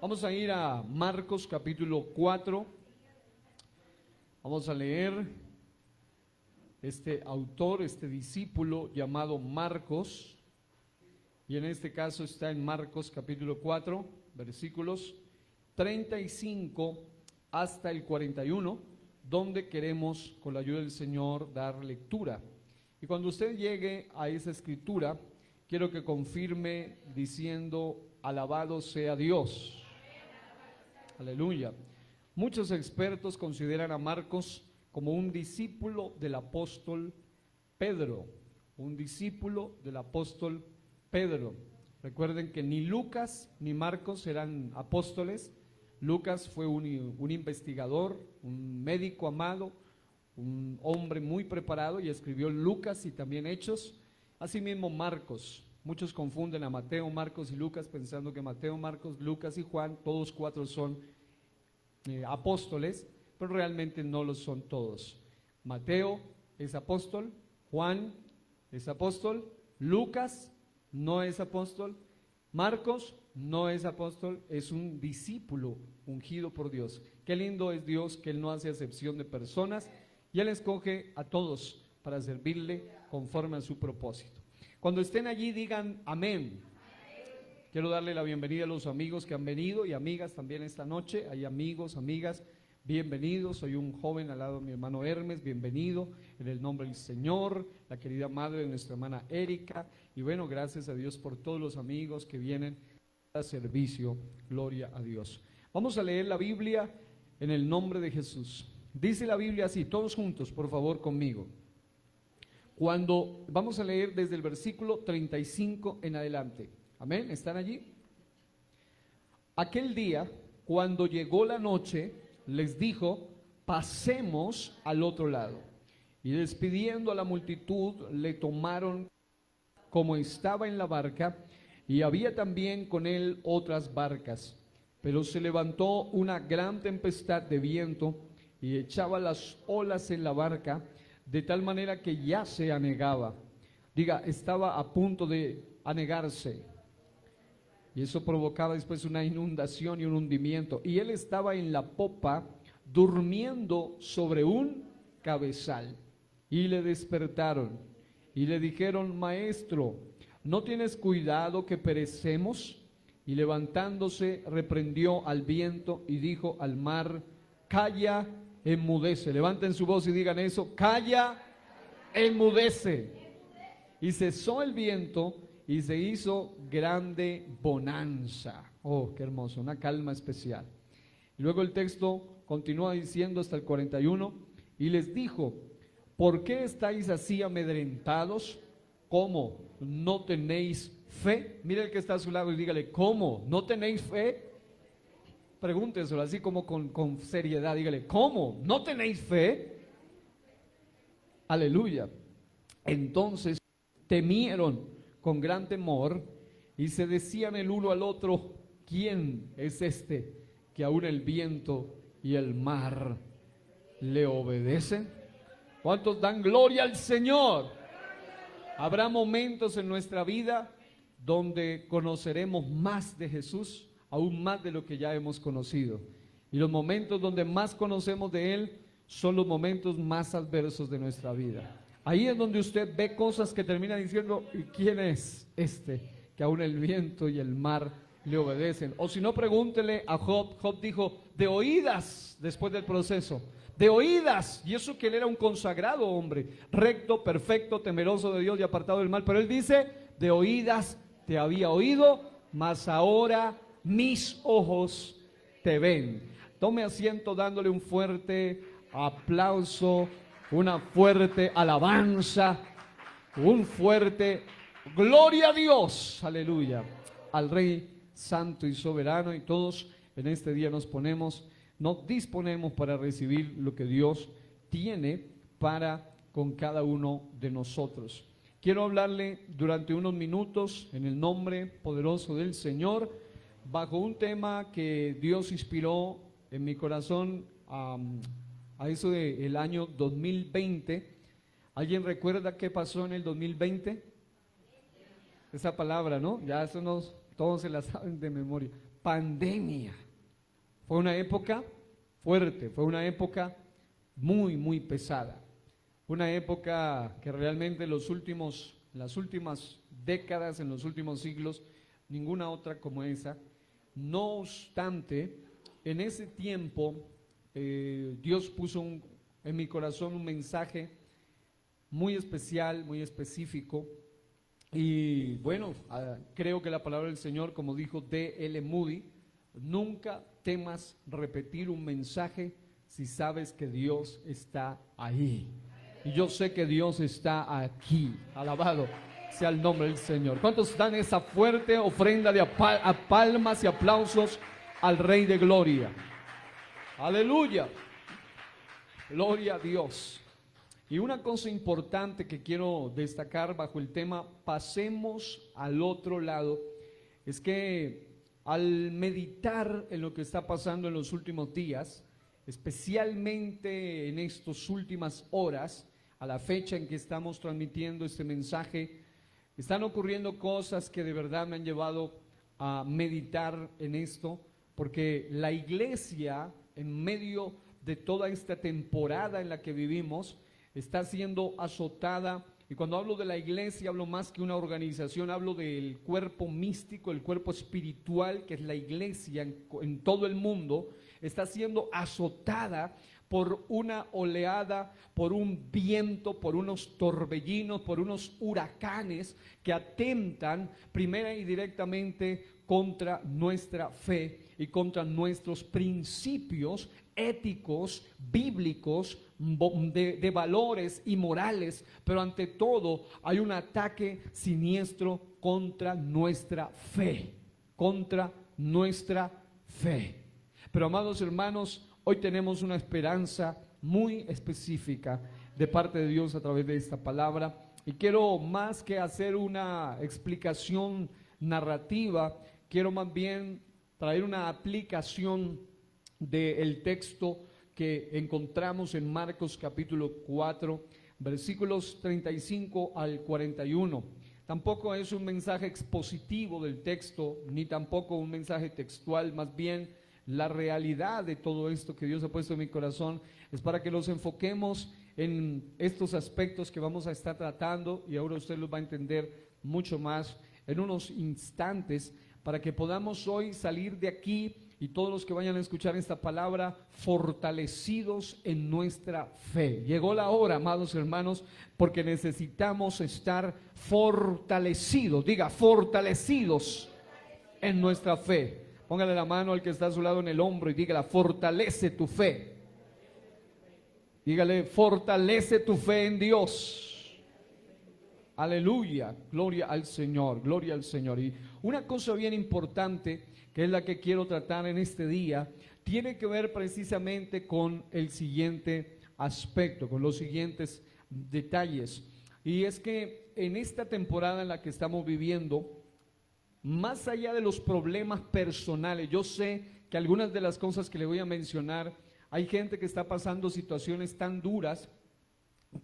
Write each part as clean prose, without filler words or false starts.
Vamos a ir a Marcos capítulo 4. Vamos a leer este autor, este discípulo llamado Marcos. Y en este caso está en Marcos capítulo 4, versículos 35 hasta el 41, donde queremos, con la ayuda del Señor, dar lectura. Y cuando usted llegue a esa escritura, quiero que confirme diciendo: alabado sea Dios. Aleluya. Muchos expertos consideran a Marcos como un discípulo del apóstol Pedro, un discípulo del apóstol Pedro. Recuerden que ni Lucas ni Marcos eran apóstoles. Lucas fue un investigador, un médico amado, un hombre muy preparado, y escribió Lucas y también Hechos. Asimismo Marcos. Muchos confunden a Mateo, Marcos y Lucas pensando que Mateo, Marcos, Lucas y Juan, todos cuatro son apóstoles, pero realmente no lo son todos. Mateo es apóstol, Juan es apóstol, Lucas no es apóstol, Marcos no es apóstol, es un discípulo ungido por Dios. Qué lindo es Dios, que Él no hace acepción de personas y Él escoge a todos para servirle conforme a su propósito. Cuando estén allí digan amén. Quiero darle la bienvenida a los amigos que han venido y amigas también esta noche. Hay amigos, amigas, bienvenidos. Soy un joven al lado de mi hermano Hermes, bienvenido en el nombre del Señor. La querida madre de nuestra hermana Erika. Y bueno, gracias a Dios por todos los amigos que vienen a servicio. Gloria a Dios. Vamos a leer la Biblia en el nombre de Jesús. Dice la Biblia así, todos juntos, por favor, conmigo. Cuando vamos a leer desde el versículo 35 en adelante. Amén, ¿están allí? Aquel día, cuando llegó la noche, les dijo: pasemos al otro lado. Y despidiendo a la multitud, le tomaron como estaba en la barca, y había también con él otras barcas. Pero se levantó una gran tempestad de viento y echaba las olas en la barca, de tal manera que ya se anegaba. Diga, estaba a punto de anegarse. Y eso provocaba después una inundación y un hundimiento. Y él estaba en la popa, durmiendo sobre un cabezal. Y le despertaron y le dijeron: Maestro, ¿no tienes cuidado que perecemos? Y levantándose reprendió al viento y dijo al mar: calla, enmudece. Levanten su voz y digan eso: calla, enmudece. Y cesó el viento y se hizo grande bonanza. Oh, qué hermoso, una calma especial. Y luego el texto continúa diciendo hasta el 41, y les dijo: ¿por qué estáis así amedrentados? ¿Cómo? ¿No tenéis fe? Mire el que está a su lado y dígale: ¿cómo? ¿No tenéis fe? Pregúnteselo así como con seriedad, dígale: ¿cómo? ¿No tenéis fe? Aleluya. Entonces temieron con gran temor y se decían el uno al otro: ¿quién es este que aún el viento y el mar le obedecen? ¿Cuántos dan gloria al Señor? Habrá momentos en nuestra vida donde conoceremos más de Jesús, aún más de lo que ya hemos conocido. Y los momentos donde más conocemos de Él son los momentos más adversos de nuestra vida. Ahí es donde usted ve cosas que termina diciendo: ¿y quién es este que aún el viento y el mar le obedecen? O si no, pregúntele a Job. Job dijo: de oídas, después del proceso, de oídas. Y eso que él era un consagrado hombre, recto, perfecto, temeroso de Dios y apartado del mal. Pero él dice: de oídas te había oído, mas ahora mis ojos te ven. Tome asiento dándole un fuerte aplauso, una fuerte alabanza, un fuerte gloria a Dios, aleluya, al Rey Santo y Soberano. Y todos en este día nos disponemos para recibir lo que Dios tiene para con cada uno de nosotros. Quiero hablarle durante unos minutos en el nombre poderoso del Señor, bajo un tema que Dios inspiró en mi corazón a eso del año 2020. ¿Alguien recuerda qué pasó en el 2020? Esa palabra, ¿no? Ya eso todos se la saben de memoria. pandemia. Fue una época fuerte, fue una época muy, muy pesada. Una época que realmente en las últimas décadas, en los últimos siglos, ninguna otra como esa. No obstante, en ese tiempo Dios puso en mi corazón un mensaje muy especial, muy específico. Y bueno, creo que la palabra del Señor, como dijo D.L. Moody, nunca temas repetir un mensaje si sabes que Dios está ahí. Y yo sé que Dios está aquí. Alabado sea el nombre del Señor. ¿Cuántos dan esa fuerte ofrenda de palmas y aplausos al Rey de Gloria? Aleluya. Gloria a Dios. Y una cosa importante que quiero destacar bajo el tema pasemos al otro lado, es que al meditar en lo que está pasando en los últimos días, especialmente en estas últimas horas, a la fecha en que estamos transmitiendo este mensaje, están ocurriendo cosas que de verdad me han llevado a meditar en esto, porque la iglesia, en medio de toda esta temporada en la que vivimos, está siendo azotada. Y cuando hablo de la iglesia, hablo más que una organización, hablo del cuerpo místico, el cuerpo espiritual, que es la iglesia en todo el mundo, está siendo azotada por una oleada, por un viento, por unos torbellinos, por unos huracanes que atentan primera y directamente contra nuestra fe y contra nuestros principios éticos, bíblicos, de valores y morales, pero ante todo hay un ataque siniestro contra nuestra fe, contra nuestra fe. Pero amados hermanos, hoy tenemos una esperanza muy específica de parte de Dios a través de esta palabra, y quiero más que hacer una explicación narrativa, quiero más bien traer una aplicación del texto que encontramos en Marcos capítulo 4, versículos 35 al 41. Tampoco es un mensaje expositivo del texto, ni tampoco un mensaje textual, más bien la realidad de todo esto que Dios ha puesto en mi corazón es para que los enfoquemos en estos aspectos que vamos a estar tratando, y ahora usted los va a entender mucho más en unos instantes, para que podamos hoy salir de aquí y todos los que vayan a escuchar esta palabra fortalecidos en nuestra fe. Llegó la hora, amados hermanos, porque necesitamos estar fortalecidos, diga fortalecidos en nuestra fe. Póngale la mano al que está a su lado en el hombro y dígale, fortalece tu fe. Dígale, fortalece tu fe en Dios. Aleluya, gloria al Señor, gloria al Señor. Y una cosa bien importante, que es la que quiero tratar en este día, tiene que ver precisamente con el siguiente aspecto, con los siguientes detalles. Y es que en esta temporada en la que estamos viviendo, más allá de los problemas personales, yo sé que algunas de las cosas que le voy a mencionar, hay gente que está pasando situaciones tan duras,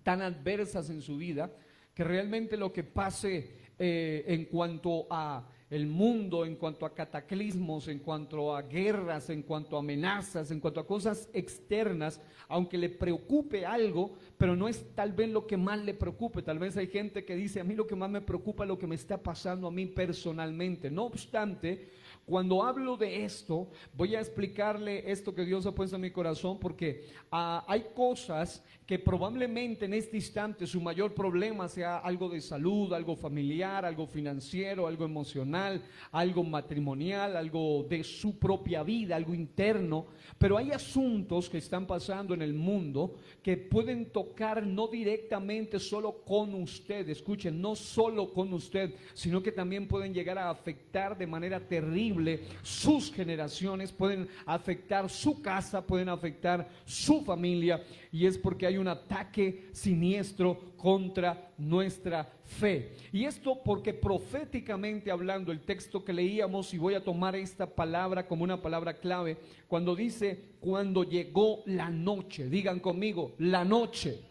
tan adversas en su vida, que realmente lo que pase en cuanto a el mundo, en cuanto a cataclismos, en cuanto a guerras, en cuanto a amenazas, en cuanto a cosas externas, aunque le preocupe algo, pero no es tal vez lo que más le preocupe. Tal vez hay gente que dice, a mí lo que más me preocupa es lo que me está pasando a mí personalmente. No obstante, cuando hablo de esto, voy a explicarle esto que Dios ha puesto en mi corazón, porque hay cosas que probablemente en este instante su mayor problema sea algo de salud, algo familiar, algo financiero, algo emocional, algo matrimonial, algo de su propia vida, algo interno. Pero hay asuntos que están pasando en el mundo que pueden tocar no directamente solo con usted, escuchen, no solo con usted, sino que también pueden llegar a afectar de manera terrible sus generaciones, pueden afectar su casa, pueden afectar su familia, y es porque hay un ataque siniestro contra nuestra fe. Y esto porque proféticamente hablando, el texto que leíamos, y voy a tomar esta palabra como una palabra clave, cuando dice, cuando llegó la noche, digan conmigo, la noche.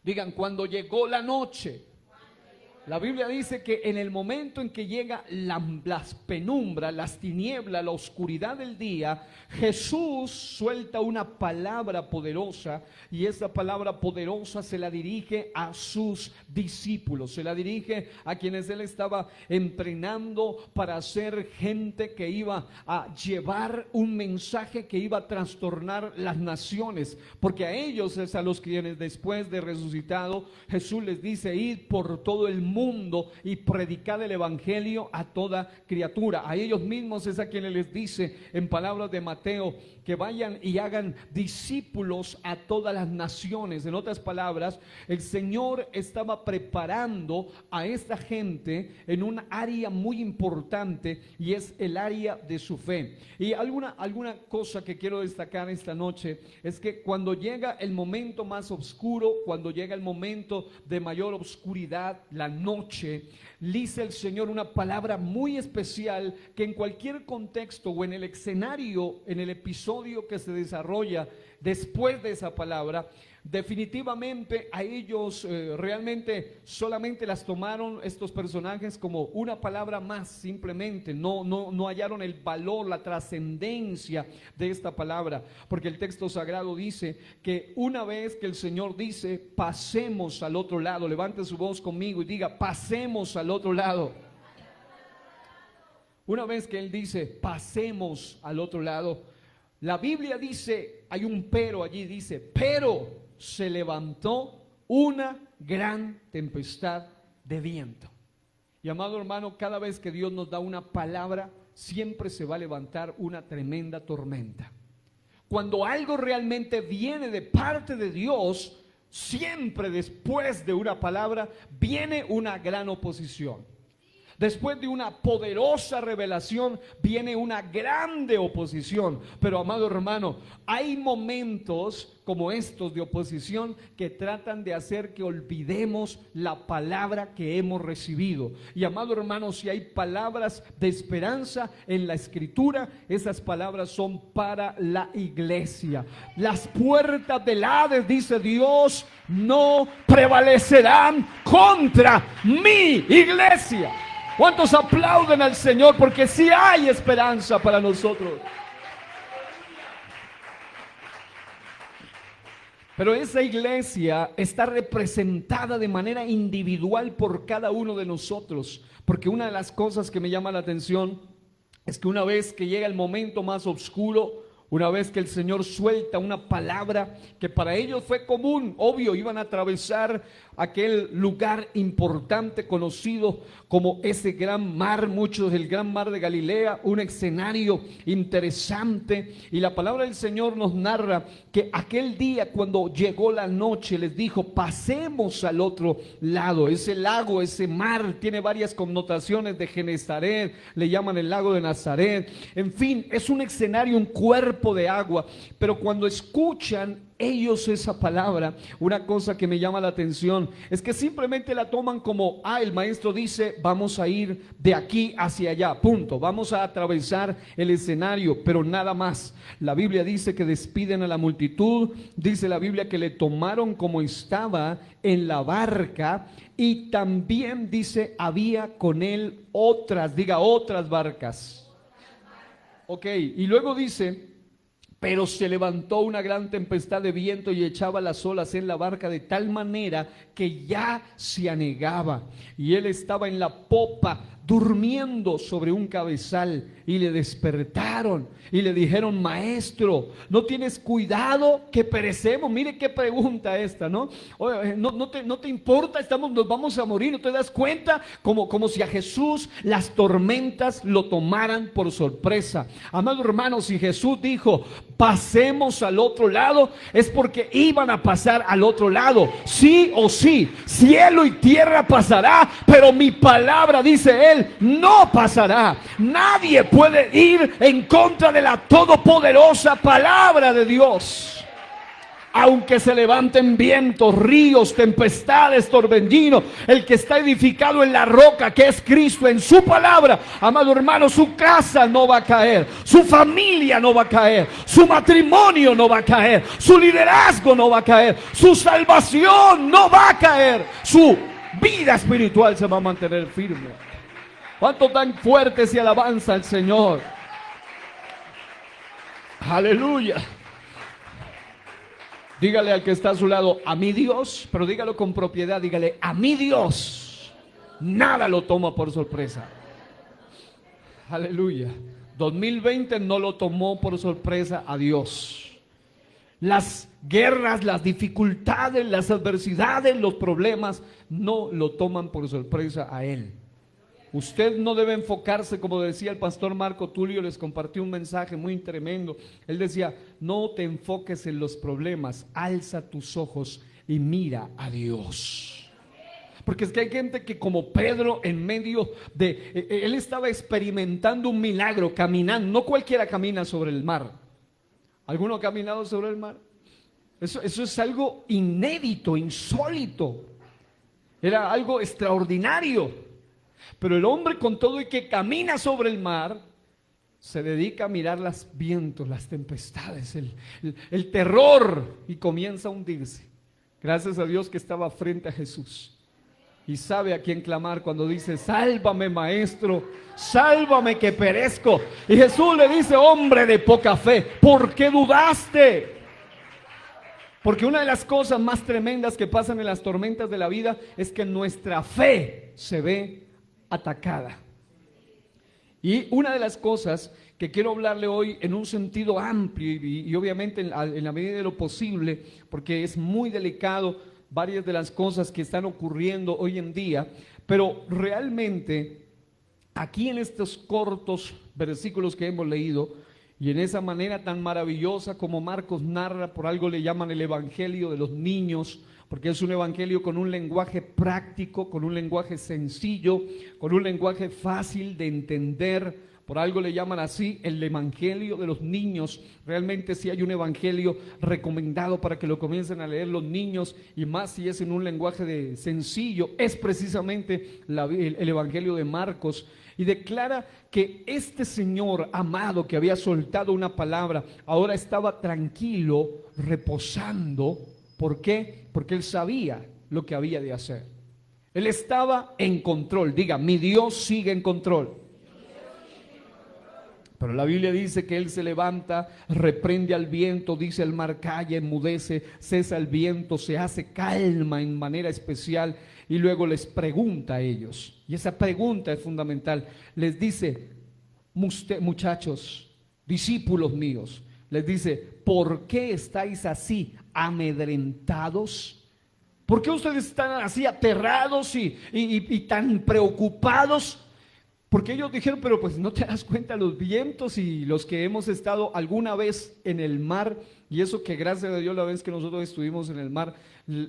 Digan, cuando llegó la noche. La Biblia dice que en el momento en que llega las penumbras, las tinieblas, la oscuridad del día, Jesús suelta una palabra poderosa, y esa palabra poderosa se la dirige a sus discípulos, se la dirige a quienes él estaba entrenando para ser gente que iba a llevar un mensaje que iba a trastornar las naciones, porque a ellos es a los quienes después de resucitado Jesús les dice: id por todo el mundo y predicad el evangelio a toda criatura. A ellos mismos es a quienes les dice en palabras de Mateo que vayan y hagan discípulos a todas las naciones. En otras palabras, el Señor estaba preparando a esta gente en un área muy importante, y es el área de su fe. Y alguna cosa que quiero destacar esta noche es que cuando llega el momento más oscuro, cuando llega el momento de mayor oscuridad, la noche, dice el Señor una palabra muy especial que en cualquier contexto o en el escenario, en el episodio que se desarrolla después de esa palabra, definitivamente a ellos realmente solamente las tomaron estos personajes como una palabra más, simplemente no hallaron el valor, la trascendencia de esta palabra, porque el texto sagrado dice que una vez que el Señor dice pasemos al otro lado, levante su voz conmigo y diga: pasemos al otro lado. Una vez que Él dice pasemos al otro lado, la Biblia dice, hay un pero allí, dice: pero se levantó una gran tempestad de viento. Y amado hermano, cada vez que Dios nos da una palabra, siempre se va a levantar una tremenda tormenta. Cuando algo realmente viene de parte de Dios, siempre después de una palabra viene una gran oposición. Después de una poderosa revelación viene una grande oposición. Pero amado hermano, hay momentos como estos de oposición que tratan de hacer que olvidemos la palabra que hemos recibido. Y amado hermano, si hay palabras de esperanza en la Escritura, esas palabras son para la iglesia. Las puertas del Hades, dice Dios, no prevalecerán contra mi iglesia. ¿Cuántos aplauden al Señor? Porque sí hay esperanza para nosotros. Pero esa iglesia está representada de manera individual por cada uno de nosotros. Porque una de las cosas que me llama la atención es que una vez que llega el momento más oscuro, una vez que el Señor suelta una palabra que para ellos fue común, obvio, iban a atravesar aquel lugar importante conocido como ese gran mar, muchos del gran mar de Galilea, un escenario interesante. Y la palabra del Señor nos narra que aquel día, cuando llegó la noche, les dijo: pasemos al otro lado. Ese lago, ese mar tiene varias connotaciones: de Genezaret, le llaman el lago de Nazaret, en fin, es un escenario, un cuerpo de agua. Pero cuando escuchan ellos esa palabra, una cosa que me llama la atención es que simplemente la toman como: el maestro dice vamos a ir de aquí hacia allá, punto, vamos a atravesar el escenario, pero nada más. La Biblia dice que despiden a la multitud, dice la Biblia que le tomaron como estaba en la barca, y también dice había con él otras, diga otras barcas. Ok, y luego dice: pero se levantó una gran tempestad de viento y echaba las olas en la barca de tal manera que ya se anegaba. Y él estaba en la popa durmiendo sobre un cabezal, y le despertaron y le dijeron: maestro, ¿no tienes cuidado que perecemos? Mire qué pregunta esta, ¿no? Oye, no te importa, nos vamos a morir, ¿no te das cuenta? Como si a Jesús las tormentas lo tomaran por sorpresa. Amado hermano, si Jesús dijo pasemos al otro lado, es porque iban a pasar al otro lado, sí o sí. Cielo y tierra pasará, pero mi palabra, dice él, no pasará. Nadie puede ir en contra de la todopoderosa palabra de Dios. Aunque se levanten vientos, ríos, tempestades, torbellinos, el que está edificado en la roca, que es Cristo, en su palabra, amado hermano, su casa no va a caer, su familia no va a caer, su matrimonio no va a caer, su liderazgo no va a caer, su salvación no va a caer, su vida espiritual se va a mantener firme. ¿Cuánto tan fuerte se alabanza al Señor? Aleluya. Dígale al que está a su lado, a mi Dios, pero dígalo con propiedad, dígale, a mi Dios, nada lo toma por sorpresa. Aleluya. 2020 no lo tomó por sorpresa a Dios. Las guerras, las dificultades, las adversidades, los problemas no lo toman por sorpresa a Él. Usted no debe enfocarse, como decía el pastor Marco Tulio, les compartí un mensaje muy tremendo. Él decía, no te enfoques en los problemas, alza tus ojos y mira a Dios. Porque es que hay gente que como Pedro en medio de, él estaba experimentando un milagro caminando, no cualquiera camina sobre el mar. ¿Alguno ha caminado sobre el mar? Eso es algo inédito, insólito. Era algo extraordinario. Pero el hombre con todo y que camina sobre el mar, se dedica a mirar los vientos, las tempestades, el terror, y comienza a hundirse. Gracias a Dios que estaba frente a Jesús y sabe a quién clamar cuando dice, sálvame maestro, sálvame que perezco. Y Jesús le dice, hombre de poca fe, ¿por qué dudaste? Porque una de las cosas más tremendas que pasan en las tormentas de la vida es que nuestra fe se ve atacada. Y una de las cosas que quiero hablarle hoy en un sentido amplio y obviamente en la medida de lo posible, porque es muy delicado varias de las cosas que están ocurriendo hoy en día, pero realmente aquí en estos cortos versículos que hemos leído y en esa manera tan maravillosa como Marcos narra, por algo le llaman el evangelio de los niños, porque es un evangelio con un lenguaje práctico, con un lenguaje sencillo, con un lenguaje fácil de entender. Por algo le llaman así el evangelio de los niños. Realmente sí hay un evangelio recomendado para que lo comiencen a leer los niños, y más si es en un lenguaje sencillo, es precisamente el evangelio de Marcos. Y declara que este Señor amado que había soltado una palabra, ahora estaba tranquilo, reposando. ¿Por qué? Porque él sabía lo que había de hacer. Él estaba en control. Diga, mi Dios sigue en control. Pero la Biblia dice que él se levanta, reprende al viento, dice al mar calla, enmudece, cesa el viento, se hace calma en manera especial y luego les pregunta a ellos. Y esa pregunta es fundamental. Les dice, muchachos, discípulos míos, les dice, ¿por qué estáis así amedrentados? ¿Por qué ustedes están así aterrados y tan preocupados? Porque ellos dijeron, pero pues no te das cuenta, los vientos y los que hemos estado alguna vez en el mar, y eso que gracias a Dios la vez que nosotros estuvimos en el mar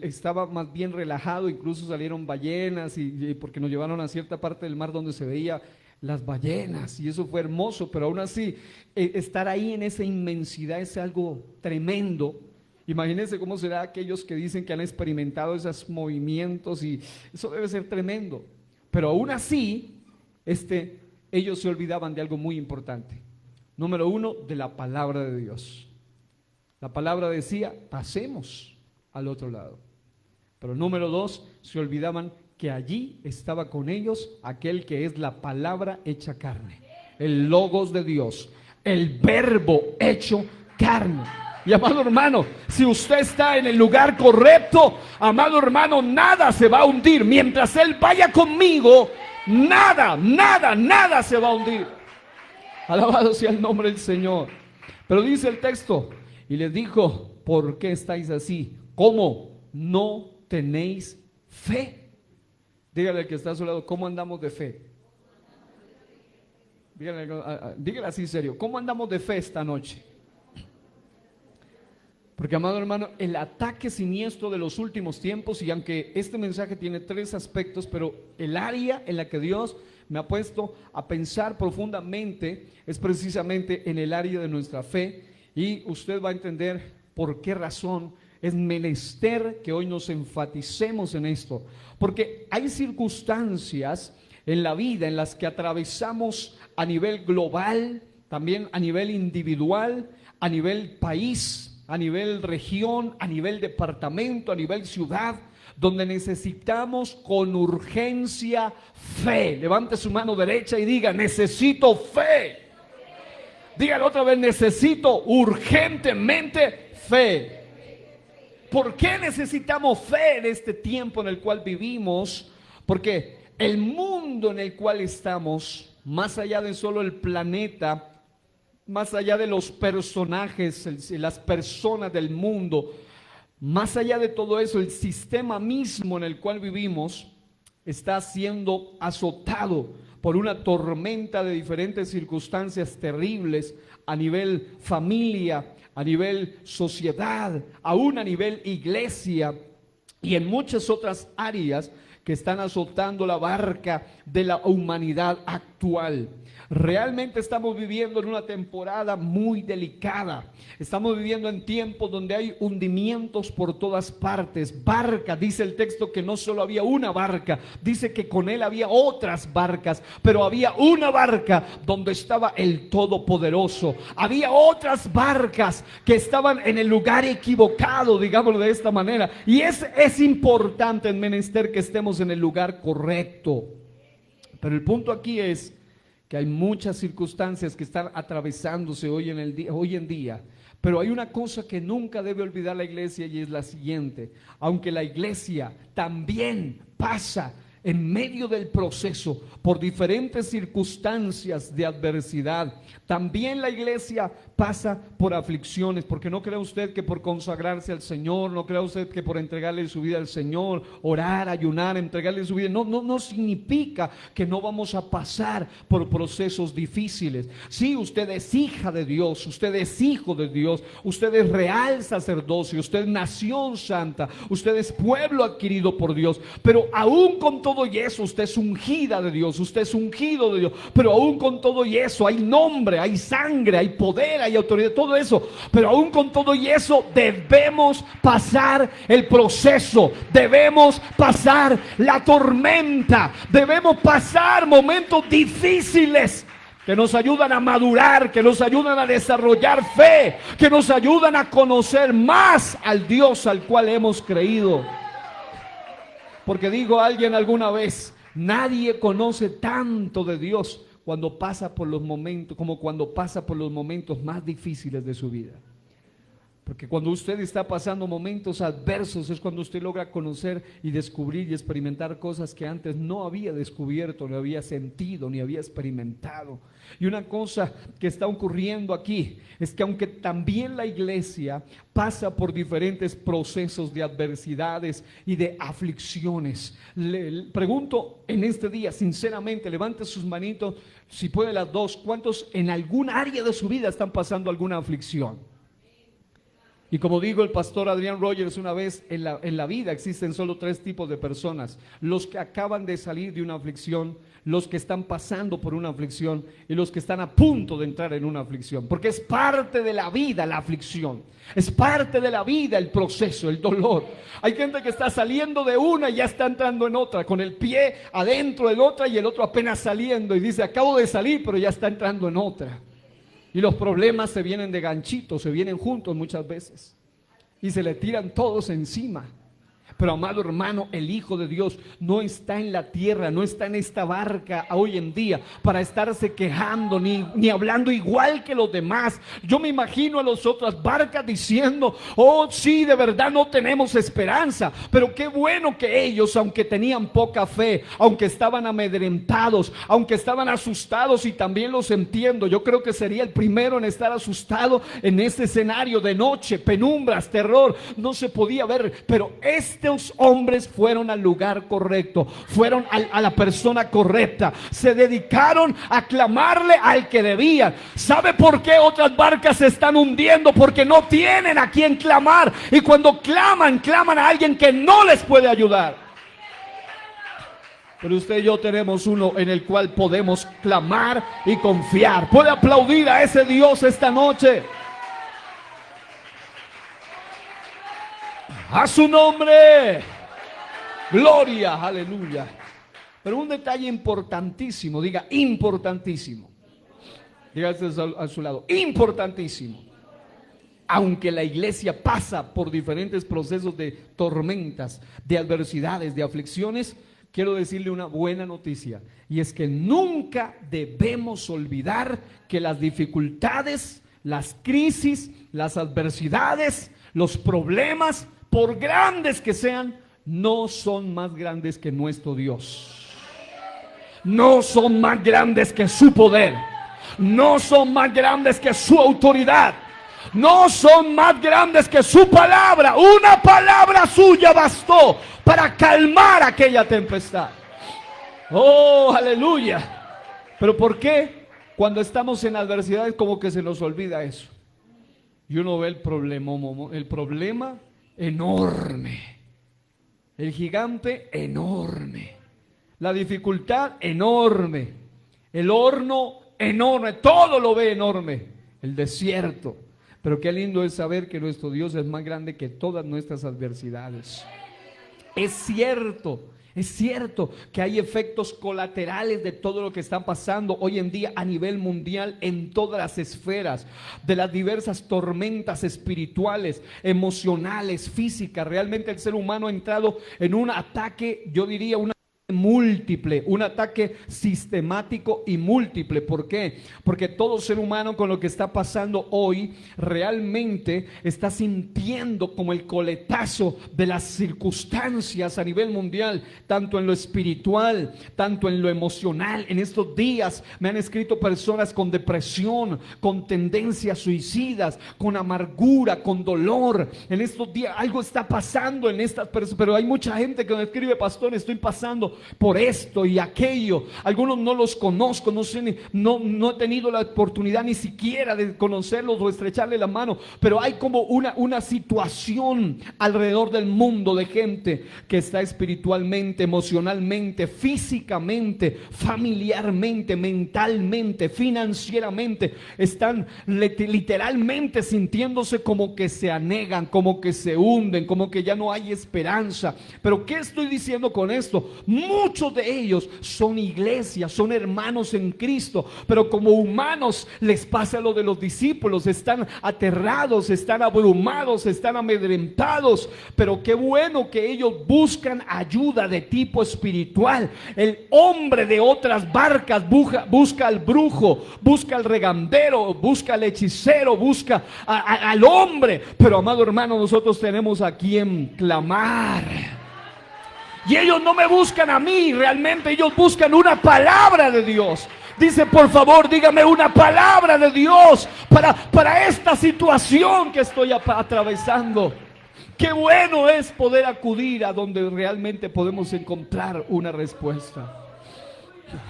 estaba más bien relajado, incluso salieron ballenas y porque nos llevaron a cierta parte del mar donde se veía las ballenas y eso fue hermoso, pero aún así estar ahí en esa inmensidad es algo tremendo. Imagínense cómo será aquellos que dicen que han experimentado esos movimientos y eso debe ser tremendo, pero aún así ellos se olvidaban de algo muy importante. Número uno, de la palabra de Dios. La palabra decía, pasemos al otro lado. Pero número dos, se olvidaban que allí estaba con ellos aquel que es la palabra hecha carne, el logos de Dios, el verbo hecho carne. Y amado hermano, si usted está en el lugar correcto, amado hermano, nada se va a hundir. Mientras Él vaya conmigo, nada se va a hundir. Alabado sea el nombre del Señor. Pero dice el texto, y les dijo, ¿por qué estáis así? ¿Cómo no tenéis fe? Dígale al que está a su lado, ¿cómo andamos de fe? Dígale así serio, ¿cómo andamos de fe esta noche? Porque, amado hermano, el ataque siniestro de los últimos tiempos, y aunque este mensaje tiene tres aspectos, pero el área en la que Dios me ha puesto a pensar profundamente es precisamente en el área de nuestra fe, y usted va a entender por qué razón es menester que hoy nos enfaticemos en esto, porque hay circunstancias en la vida en las que atravesamos a nivel global, también a nivel individual, a nivel país. a nivel región, a nivel departamento, a nivel ciudad, donde necesitamos con urgencia fe. Levante su mano derecha y diga: necesito fe. Dígalo otra vez: necesito urgentemente fe. ¿Por qué necesitamos fe en este tiempo en el cual vivimos? Porque el mundo en el cual estamos, más allá de solo el planeta, más allá de los personajes, las personas del mundo, más allá de todo eso, el sistema mismo en el cual vivimos está siendo azotado por una tormenta de diferentes circunstancias terribles a nivel familia, a nivel sociedad, aún a nivel iglesia y en muchas otras áreas que están azotando la barca de la humanidad actual. Realmente estamos viviendo en una temporada muy delicada. Estamos viviendo en tiempos donde hay hundimientos por todas partes. Barca, dice el texto que no solo había una barca, dice que con él había otras barcas, pero había una barca donde estaba el Todopoderoso. Había otras barcas que estaban en el lugar equivocado, digámoslo de esta manera. Y es importante en menester que estemos en el lugar correcto. Pero el punto aquí es que hay muchas circunstancias que están atravesándose hoy en día. Pero hay una cosa que nunca debe olvidar la iglesia, y es la siguiente: aunque la iglesia también pasa en medio del proceso por diferentes circunstancias de adversidad, también la iglesia pasa por aflicciones, porque no crea usted que por consagrarse al Señor, no crea usted que por entregarle su vida al Señor, orar, ayunar, entregarle su vida, no significa que no vamos a pasar por procesos difíciles. Sí, usted es hija de Dios, usted es hijo de Dios, usted es real sacerdocio, usted es nación santa, usted es pueblo adquirido por Dios, pero aún con todo y eso, usted es ungida de Dios, usted es ungido de Dios, pero aún con todo y eso hay nombre, hay sangre, hay poder, hay autoridad, todo eso, pero aún con todo y eso debemos pasar el proceso, debemos pasar la tormenta, debemos pasar momentos difíciles que nos ayudan a madurar, que nos ayudan a desarrollar fe, que nos ayudan a conocer más al Dios al cual hemos creído. Porque dijo alguien alguna vez: nadie conoce tanto de Dios cuando pasa por los momentos, como cuando pasa por los momentos más difíciles de su vida. Porque cuando usted está pasando momentos adversos es cuando usted logra conocer y descubrir y experimentar cosas que antes no había descubierto, no había sentido, ni había experimentado. Y una cosa que está ocurriendo aquí es que aunque también la iglesia pasa por diferentes procesos de adversidades y de aflicciones, le pregunto en este día, sinceramente, levante sus manitos, si puede las dos, ¿cuántos en algún área de su vida están pasando alguna aflicción? Y como dijo el pastor Adrián Rogers una vez, en la vida existen solo tres tipos de personas: los que acaban de salir de una aflicción, los que están pasando por una aflicción y los que están a punto de entrar en una aflicción. Porque es parte de la vida la aflicción, es parte de la vida el proceso, el dolor. Hay gente que está saliendo de una y ya está entrando en otra, con el pie adentro de otra y el otro apenas saliendo, y dice: acabo de salir, pero ya está entrando en otra. Y los problemas se vienen de ganchitos, se vienen juntos muchas veces y se le tiran todos encima. Pero amado hermano, el Hijo de Dios no está en la tierra, no está en esta barca hoy en día para estarse quejando ni hablando igual que los demás. Yo me imagino a las otras barcas diciendo: oh sí, de verdad no tenemos esperanza. Pero qué bueno que ellos, aunque tenían poca fe, aunque estaban amedrentados, aunque estaban asustados, y también los entiendo, yo creo que sería el primero en estar asustado en este escenario de noche, penumbras, terror, no se podía ver, pero estos hombres fueron al lugar correcto, fueron a la persona correcta, se dedicaron a clamarle al que debían. ¿Sabe por qué otras barcas se están hundiendo? Porque no tienen a quien clamar, y cuando claman a alguien que no les puede ayudar. Pero usted y yo tenemos uno en el cual podemos clamar y confiar. ¿Puede aplaudir a ese Dios esta noche? A su nombre, gloria, aleluya. Pero un detalle importantísimo, diga importantísimo. Diga a su lado, importantísimo. Aunque la iglesia pasa por diferentes procesos de tormentas, de adversidades, de aflicciones, quiero decirle una buena noticia, y es que nunca debemos olvidar que las dificultades, las crisis, las adversidades, los problemas, por grandes que sean, no son más grandes que nuestro Dios. No son más grandes que su poder. No son más grandes que su autoridad. No son más grandes que su palabra. Una palabra suya bastó para calmar aquella tempestad. Oh, aleluya. Pero ¿por qué cuando estamos en adversidades como que se nos olvida eso? Y uno ve el problema enorme, el gigante enorme, la dificultad enorme, el horno enorme, todo lo ve enorme, el desierto. Pero qué lindo es saber que nuestro Dios es más grande que todas nuestras adversidades. Es cierto que hay efectos colaterales de todo lo que está pasando hoy en día a nivel mundial en todas las esferas, de las diversas tormentas espirituales, emocionales, físicas. Realmente el ser humano ha entrado en un ataque, yo diría múltiple, un ataque sistemático y múltiple. ¿Por qué? Porque todo ser humano con lo que está pasando hoy realmente está sintiendo como el coletazo de las circunstancias a nivel mundial, tanto en lo espiritual, tanto en lo emocional. En estos días me han escrito personas con depresión, con tendencias suicidas, con amargura, con dolor. En estos días algo está pasando en estas personas, pero hay mucha gente que me escribe: pastor, estoy pasando por esto y aquello. Algunos no los conozco, no sé, no he tenido la oportunidad ni siquiera de conocerlos o estrecharle la mano, pero hay como una situación alrededor del mundo de gente que está espiritualmente, emocionalmente, físicamente, familiarmente, mentalmente, financieramente, están literalmente sintiéndose como que se anegan, como que se hunden, como que ya no hay esperanza. Pero ¿qué estoy diciendo con esto? Muchos de ellos son iglesias, son hermanos en Cristo, pero como humanos les pasa lo de los discípulos: están aterrados, están abrumados, están amedrentados. Pero qué bueno que ellos buscan ayuda de tipo espiritual. El hombre de otras barcas busca al brujo, busca al regandero, busca al hechicero, busca al hombre. Pero amado hermano, nosotros tenemos a quien clamar. Y ellos no me buscan a mí, realmente ellos buscan una palabra de Dios. Dice: por favor, dígame una palabra de Dios para esta situación que estoy atravesando. Qué bueno es poder acudir a donde realmente podemos encontrar una respuesta.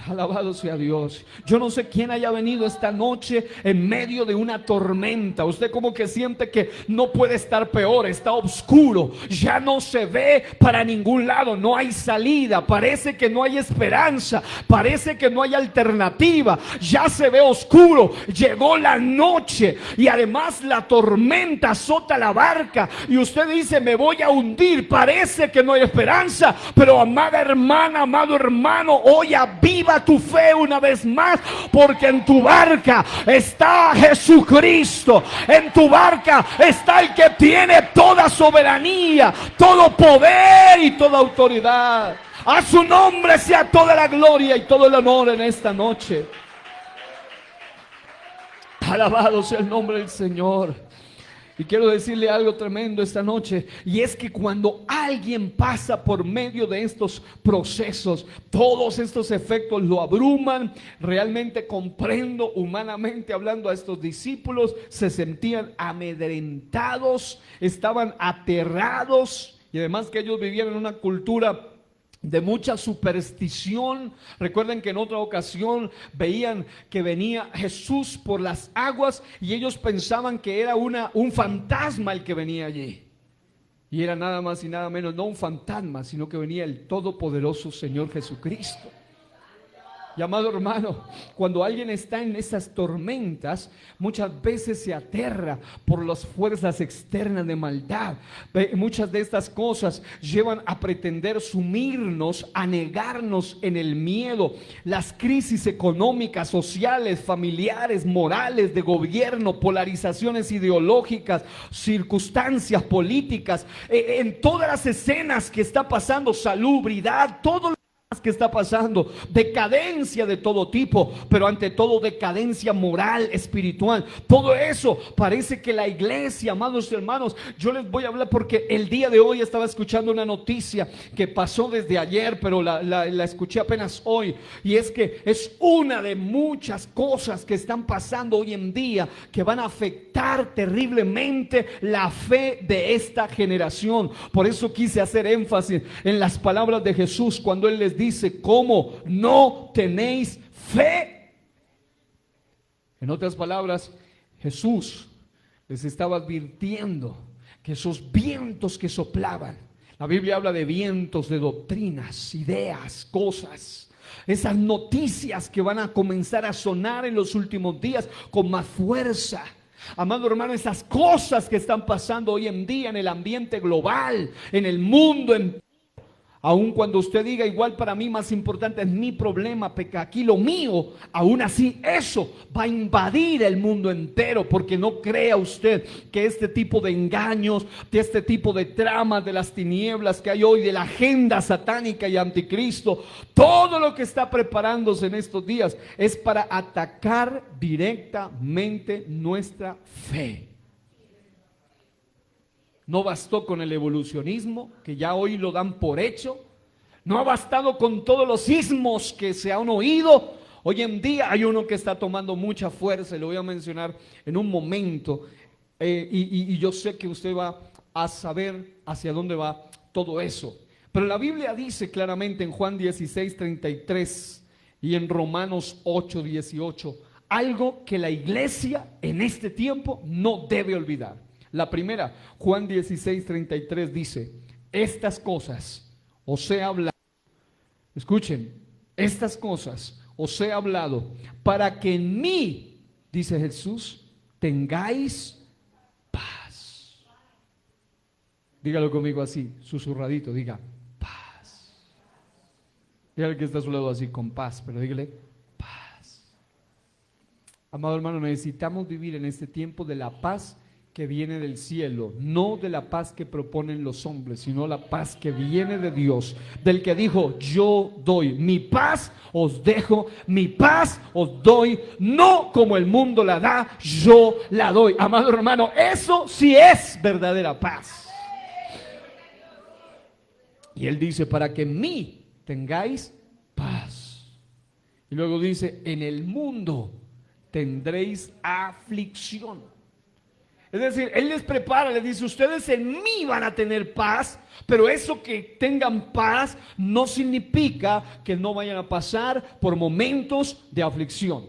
Alabado sea Dios. Yo no sé quién haya venido esta noche en medio de una tormenta. Usted como que siente que no puede estar peor, está oscuro, ya no se ve para ningún lado, no hay salida, parece que no hay esperanza, parece que no hay alternativa, ya se ve oscuro, llegó la noche y además la tormenta azota la barca y usted dice: me voy a hundir, parece que no hay esperanza. Pero amada hermana, amado hermano, hoy viva tu fe una vez más, porque en tu barca está Jesucristo. En tu barca está el que tiene toda soberanía, todo poder y toda autoridad. A su nombre sea toda la gloria y todo el honor en esta noche. Alabado sea el nombre del Señor. Y quiero decirle algo tremendo esta noche, y es que cuando alguien pasa por medio de estos procesos, todos estos efectos lo abruman. Realmente comprendo, humanamente hablando, a estos discípulos. Se sentían amedrentados, estaban aterrados, y además que ellos vivían en una cultura de mucha superstición. Recuerden que en otra ocasión veían que venía Jesús por las aguas y ellos pensaban que era un fantasma el que venía allí. Y era nada más y nada menos, no un fantasma, sino que venía el todopoderoso Señor Jesucristo. Y amado hermano, cuando alguien está en esas tormentas, muchas veces se aterra por las fuerzas externas de maldad. Muchas de estas cosas llevan a pretender sumirnos, a negarnos en el miedo. Las crisis económicas, sociales, familiares, morales, de gobierno, polarizaciones ideológicas, circunstancias políticas, en todas las escenas que está pasando, salubridad, todo lo que está pasando, decadencia de todo tipo, pero ante todo decadencia moral, espiritual, todo eso. Parece que la iglesia, amados hermanos, yo les voy a hablar porque el día de hoy estaba escuchando una noticia que pasó desde ayer, pero la escuché apenas hoy, y es que es una de muchas cosas que están pasando hoy en día que van a afectar terriblemente la fe de esta generación. Por eso quise hacer énfasis en las palabras de Jesús cuando Él les dice: ¿cómo no tenéis fe? En otras palabras, Jesús les estaba advirtiendo que esos vientos que soplaban, la Biblia habla de vientos, de doctrinas, ideas, cosas, esas noticias que van a comenzar a sonar en los últimos días con más fuerza. Amado hermano, esas cosas que están pasando hoy en día en el ambiente global, en el mundo, aun cuando usted diga: igual para mí más importante es mi problema, porque aquí lo mío, aún así eso va a invadir el mundo entero, porque no crea usted que este tipo de engaños, de este tipo de tramas de las tinieblas que hay hoy, de la agenda satánica y anticristo, todo lo que está preparándose en estos días es para atacar directamente nuestra fe. No bastó con el evolucionismo, que ya hoy lo dan por hecho. No ha bastado con todos los sismos que se han oído. Hoy en día hay uno que está tomando mucha fuerza, y lo voy a mencionar en un momento. Y yo sé que usted va a saber hacia dónde va todo eso. Pero la Biblia dice claramente en Juan 16:33 y en Romanos 8:18, algo que la iglesia en este tiempo no debe olvidar. La primera, Juan 16:33 dice: estas cosas os he hablado, escuchen, estas cosas os he hablado para que en mí, dice Jesús, tengáis paz. Dígalo conmigo así, susurradito, diga paz. Dígale que está a su lado así, con paz, pero dígale paz. Amado hermano, necesitamos vivir en este tiempo de la paz que viene del cielo, no de la paz que proponen los hombres, sino la paz que viene de Dios, del que dijo: yo doy mi paz, os dejo, mi paz os doy, no como el mundo la da, yo la doy. Amado hermano, eso sí es verdadera paz. Y Él dice: para que en mí tengáis paz. Y luego dice: en el mundo tendréis aflicción. Es decir, Él les prepara, les dice: ustedes en mí van a tener paz, pero eso que tengan paz no significa que no vayan a pasar por momentos de aflicción.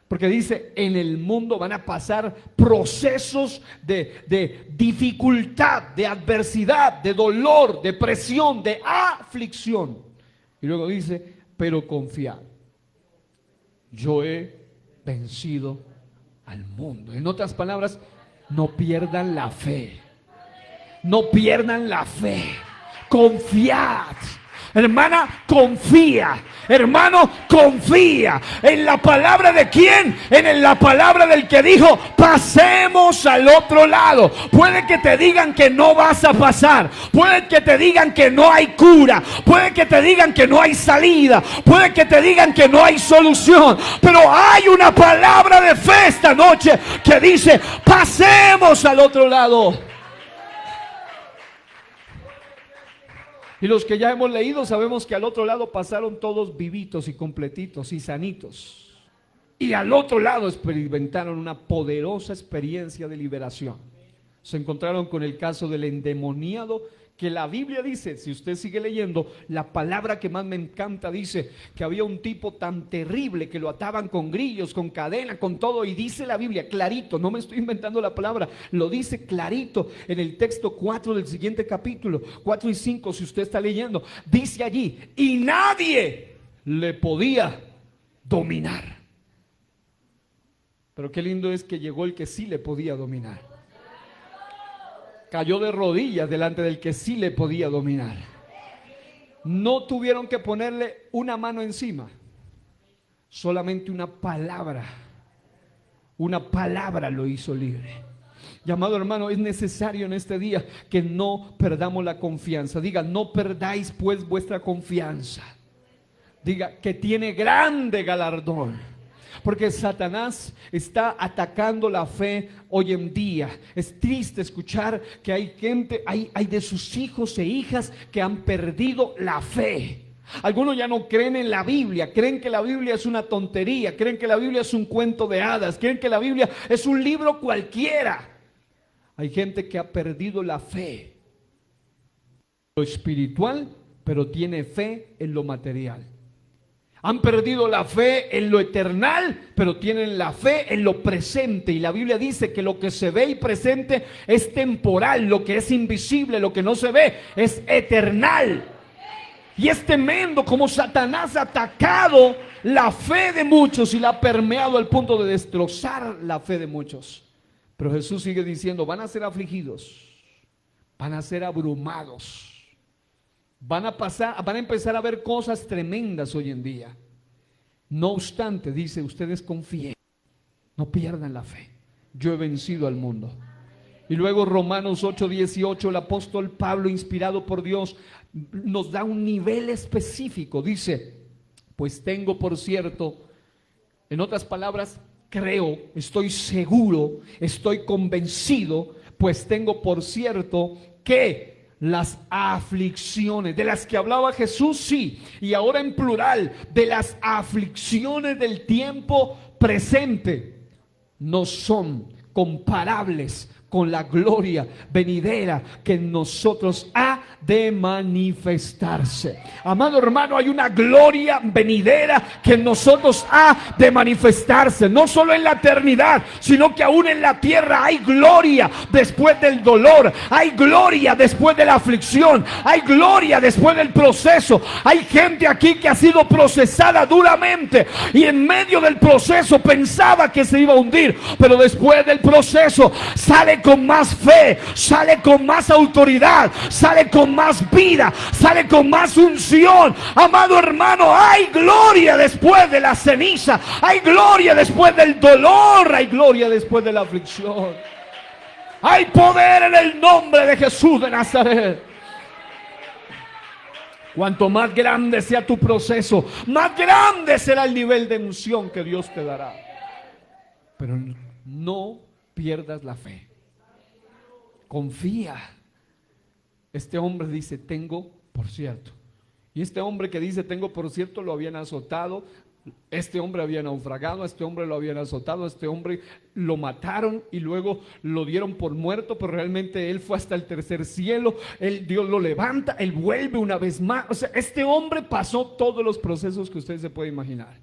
Porque dice: en el mundo van a pasar procesos de dificultad, de adversidad, de dolor, de presión, de aflicción. Y luego dice: pero confiad, yo he vencido al mundo. En otras palabras, no pierdan la fe. No pierdan la fe. Confiad. Hermana, confía. Hermano, confía. ¿En la palabra de quién? En la palabra del que dijo: pasemos al otro lado. Puede que te digan que no vas a pasar. Puede que te digan que no hay cura. Puede que te digan que no hay salida. Puede que te digan que no hay solución. Pero hay una palabra de fe esta noche que dice: pasemos al otro lado. Y los que ya hemos leído sabemos que al otro lado pasaron todos vivitos y completitos y sanitos. Y al otro lado experimentaron una poderosa experiencia de liberación. Se encontraron con el caso del endemoniado, que la Biblia dice, si usted sigue leyendo, la palabra que más me encanta dice que había un tipo tan terrible que lo ataban con grillos, con cadena, con todo, y dice la Biblia clarito, no me estoy inventando la palabra, lo dice clarito en el texto 4 del siguiente capítulo, 4 y 5, si usted está leyendo, dice allí: y nadie le podía dominar. Pero qué lindo es que llegó el que sí le podía dominar. Cayó de rodillas delante del que sí le podía dominar. No tuvieron que ponerle una mano encima, solamente una palabra lo hizo libre. Y amado hermano, es necesario en este día que no perdamos la confianza. Diga, no perdáis pues vuestra confianza. Diga, que tiene grande galardón. Porque Satanás está atacando la fe hoy en día. Es triste escuchar que hay gente, hay de sus hijos e hijas que han perdido la fe. Algunos ya no creen en la Biblia, creen que la Biblia es una tontería, creen que la Biblia es un cuento de hadas, creen que la Biblia es un libro cualquiera. Hay gente que ha perdido la fe, lo espiritual, pero tiene fe en lo material. Han perdido la fe en lo eternal, pero tienen la fe en lo presente. Y la Biblia dice que lo que se ve y presente es temporal, lo que es invisible, lo que no se ve es eternal. Y es tremendo como Satanás ha atacado la fe de muchos y la ha permeado al punto de destrozar la fe de muchos. Pero Jesús sigue diciendo, van a ser afligidos, van a ser abrumados. Van a empezar a ver cosas tremendas hoy en día. No obstante, dice, ustedes confíen, no pierdan la fe. Yo he vencido al mundo. Y luego Romanos 8:18, el apóstol Pablo, inspirado por Dios, nos da un nivel específico. Dice, pues tengo por cierto, en otras palabras, creo, estoy seguro, estoy convencido, pues tengo por cierto que las aflicciones de las que hablaba Jesús, sí, y ahora en plural, de las aflicciones del tiempo presente, no son comparables con la gloria venidera que en nosotros ha de manifestarse. Amado hermano, hay una gloria venidera que en nosotros ha de manifestarse, no solo en la eternidad, sino que aún en la tierra hay gloria después del dolor, hay gloria después de la aflicción, hay gloria después del proceso. Hay gente aquí que ha sido procesada duramente y en medio del proceso pensaba que se iba a hundir, pero después del proceso sale con más fe, sale con más autoridad, sale con más vida, sale con más unción. Amado hermano, hay gloria después de la ceniza, hay gloria después del dolor, hay gloria después de la aflicción. Hay poder en el nombre de Jesús de Nazaret. Cuanto más grande sea tu proceso, más grande será el nivel de unción que Dios te dará. Pero no pierdas la fe. Confía. Este hombre dice, tengo por cierto. Y este hombre que dice, tengo por cierto, lo habían azotado. Este hombre había naufragado, a este hombre lo habían azotado, a este hombre lo mataron y luego lo dieron por muerto, pero realmente él fue hasta el tercer cielo. Dios lo levanta, él vuelve una vez más. O sea, este hombre pasó todos los procesos que usted se puede imaginar.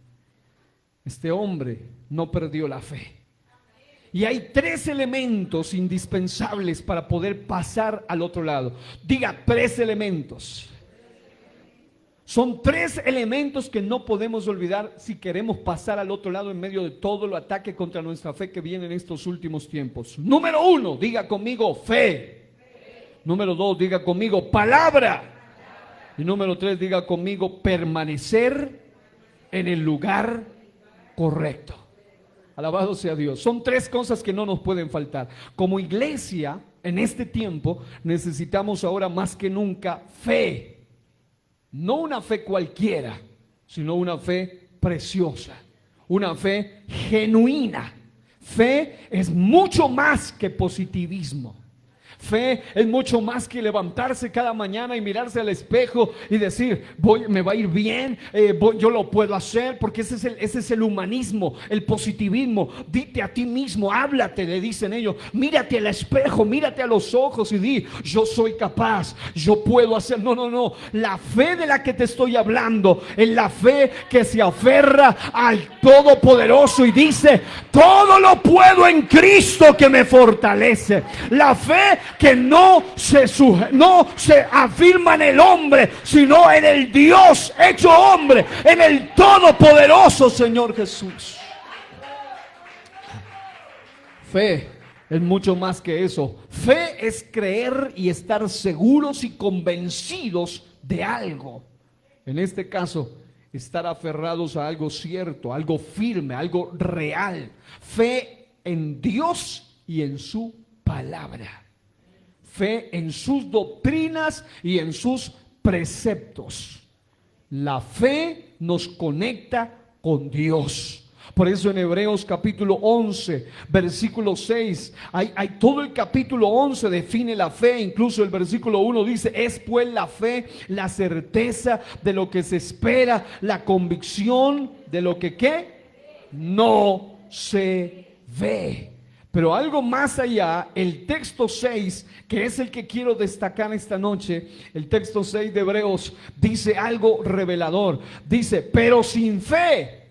Este hombre no perdió la fe. Y hay 3 elementos indispensables para poder pasar al otro lado. Diga, 3 elementos. Son 3 elementos que no podemos olvidar si queremos pasar al otro lado en medio de todo el ataque contra nuestra fe que viene en estos últimos tiempos. Número 1, diga conmigo fe. Número 2, diga conmigo palabra. Y número 3, diga conmigo permanecer en el lugar correcto. Alabado sea Dios. Son 3 cosas que no nos pueden faltar. Como iglesia, en este tiempo, necesitamos ahora más que nunca fe. No una fe cualquiera, sino una fe preciosa. Una fe genuina. Fe es mucho más que positivismo. Fe es mucho más que levantarse cada mañana y mirarse al espejo y decir, me va a ir bien, yo lo puedo hacer, porque ese es el humanismo, el positivismo. Dite a ti mismo, háblate, le dicen ellos, mírate al espejo, mírate a los ojos y di, yo soy capaz, yo puedo hacer. No, la fe de la que te estoy hablando es la fe que se aferra al Todopoderoso y dice, todo lo puedo en Cristo que me fortalece. La fe que no se afirma en el hombre, sino en el Dios hecho hombre, en el todopoderoso Señor Jesús. Fe es mucho más que eso. Fe es creer y estar seguros y convencidos de algo. En este caso, estar aferrados a algo cierto, algo firme, algo real. Fe en Dios y en su palabra. Fe en sus doctrinas y en sus preceptos. La fe nos conecta con Dios. Por eso en Hebreos capítulo 11, versículo 6, hay todo el capítulo 11 define la fe. Incluso el versículo 1 dice: es pues la fe la certeza de lo que se espera, la convicción de lo que ¿qué? No se ve. Pero algo más allá, el texto 6, que es el que quiero destacar esta noche, el texto 6 de Hebreos dice algo revelador. Dice: pero sin fe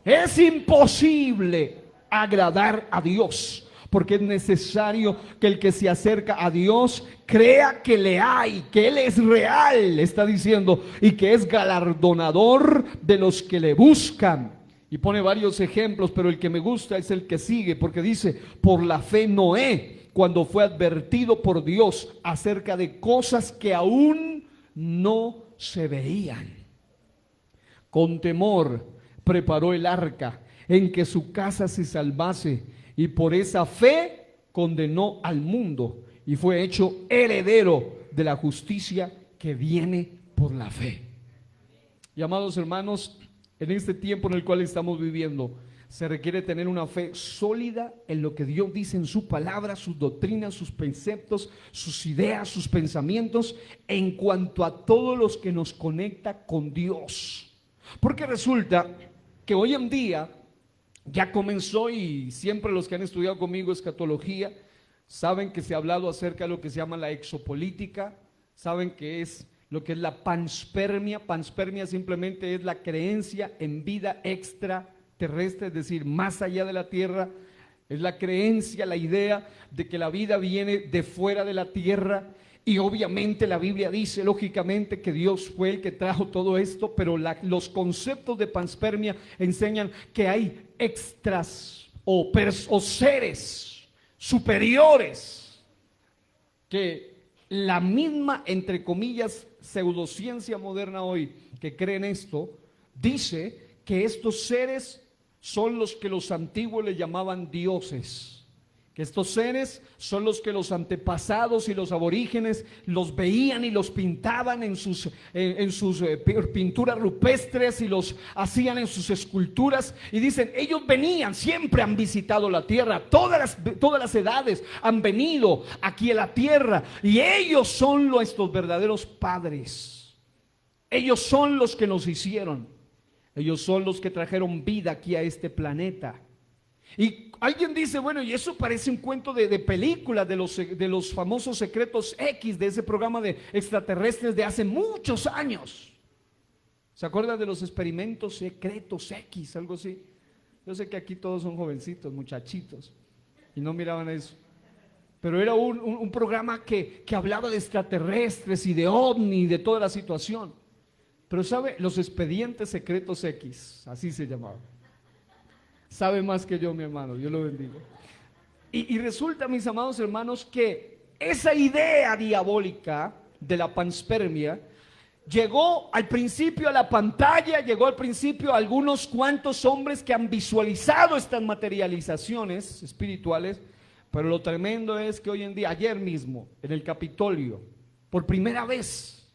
es imposible agradar a Dios, porque es necesario que el que se acerca a Dios crea que le hay, que Él es real, está diciendo, y que es galardonador de los que le buscan. Y pone varios ejemplos, pero el que me gusta es el que sigue, porque dice: por la fe Noé, cuando fue advertido por Dios acerca de cosas que aún no se veían, con temor preparó el arca en que su casa se salvase, y por esa fe condenó al mundo y fue hecho heredero de la justicia que viene por la fe. Y amados hermanos, en este tiempo en el cual estamos viviendo, se requiere tener una fe sólida en lo que Dios dice en su palabra, sus doctrinas, sus preceptos, sus ideas, sus pensamientos, en cuanto a todos los que nos conecta con Dios. Porque resulta que hoy en día ya comenzó, y siempre los que han estudiado conmigo escatología saben que se ha hablado acerca de lo que se llama la exopolítica, saben que es lo que es la panspermia. Panspermia simplemente es la creencia en vida extraterrestre, es decir, más allá de la tierra. Es la creencia, la idea de que la vida viene de fuera de la tierra. Y obviamente la Biblia dice, lógicamente, que Dios fue el que trajo todo esto, pero los conceptos de panspermia enseñan que hay extras o seres superiores, que la misma, entre comillas, pseudociencia moderna hoy que cree en esto, dice que estos seres son los que los antiguos le llamaban dioses. Que estos seres son los que los antepasados y los aborígenes los veían y los pintaban en sus pinturas rupestres, y los hacían en sus esculturas, y dicen, ellos venían, siempre han visitado la tierra, todas las edades han venido aquí a la tierra, y ellos son nuestros verdaderos padres. Ellos son los que nos hicieron, ellos son los que trajeron vida aquí a este planeta. Y alguien dice, bueno, y eso parece un cuento de película, de los famosos secretos X, de ese programa de extraterrestres de hace muchos años. ¿Se acuerdan de los experimentos secretos X, algo así? Yo sé que aquí todos son jovencitos, muchachitos, y no miraban eso. Pero era un programa que hablaba de extraterrestres y de ovni, de toda la situación. Pero ¿sabe? Los expedientes secretos X, así se llamaban. Sabe más que yo, mi hermano, Dios lo bendiga. Y resulta, mis amados hermanos, que esa idea diabólica de la panspermia llegó al principio a la pantalla, llegó al principio a algunos cuantos hombres que han visualizado estas materializaciones espirituales, pero lo tremendo es que hoy en día, ayer mismo, en el Capitolio, por primera vez,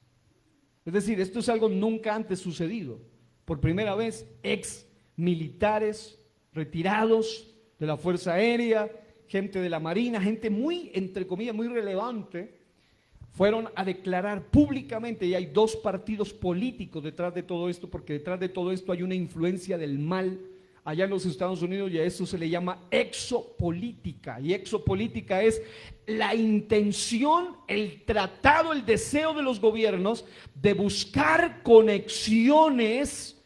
es decir, esto es algo nunca antes sucedido, por primera vez, ex militares retirados de la Fuerza Aérea, gente de la Marina, gente muy, entre comillas, muy relevante, fueron a declarar públicamente, y hay dos partidos políticos detrás de todo esto, porque detrás de todo esto hay una influencia del mal allá en los Estados Unidos, y a eso se le llama exopolítica. Y exopolítica es la intención, el tratado, el deseo de los gobiernos de buscar conexiones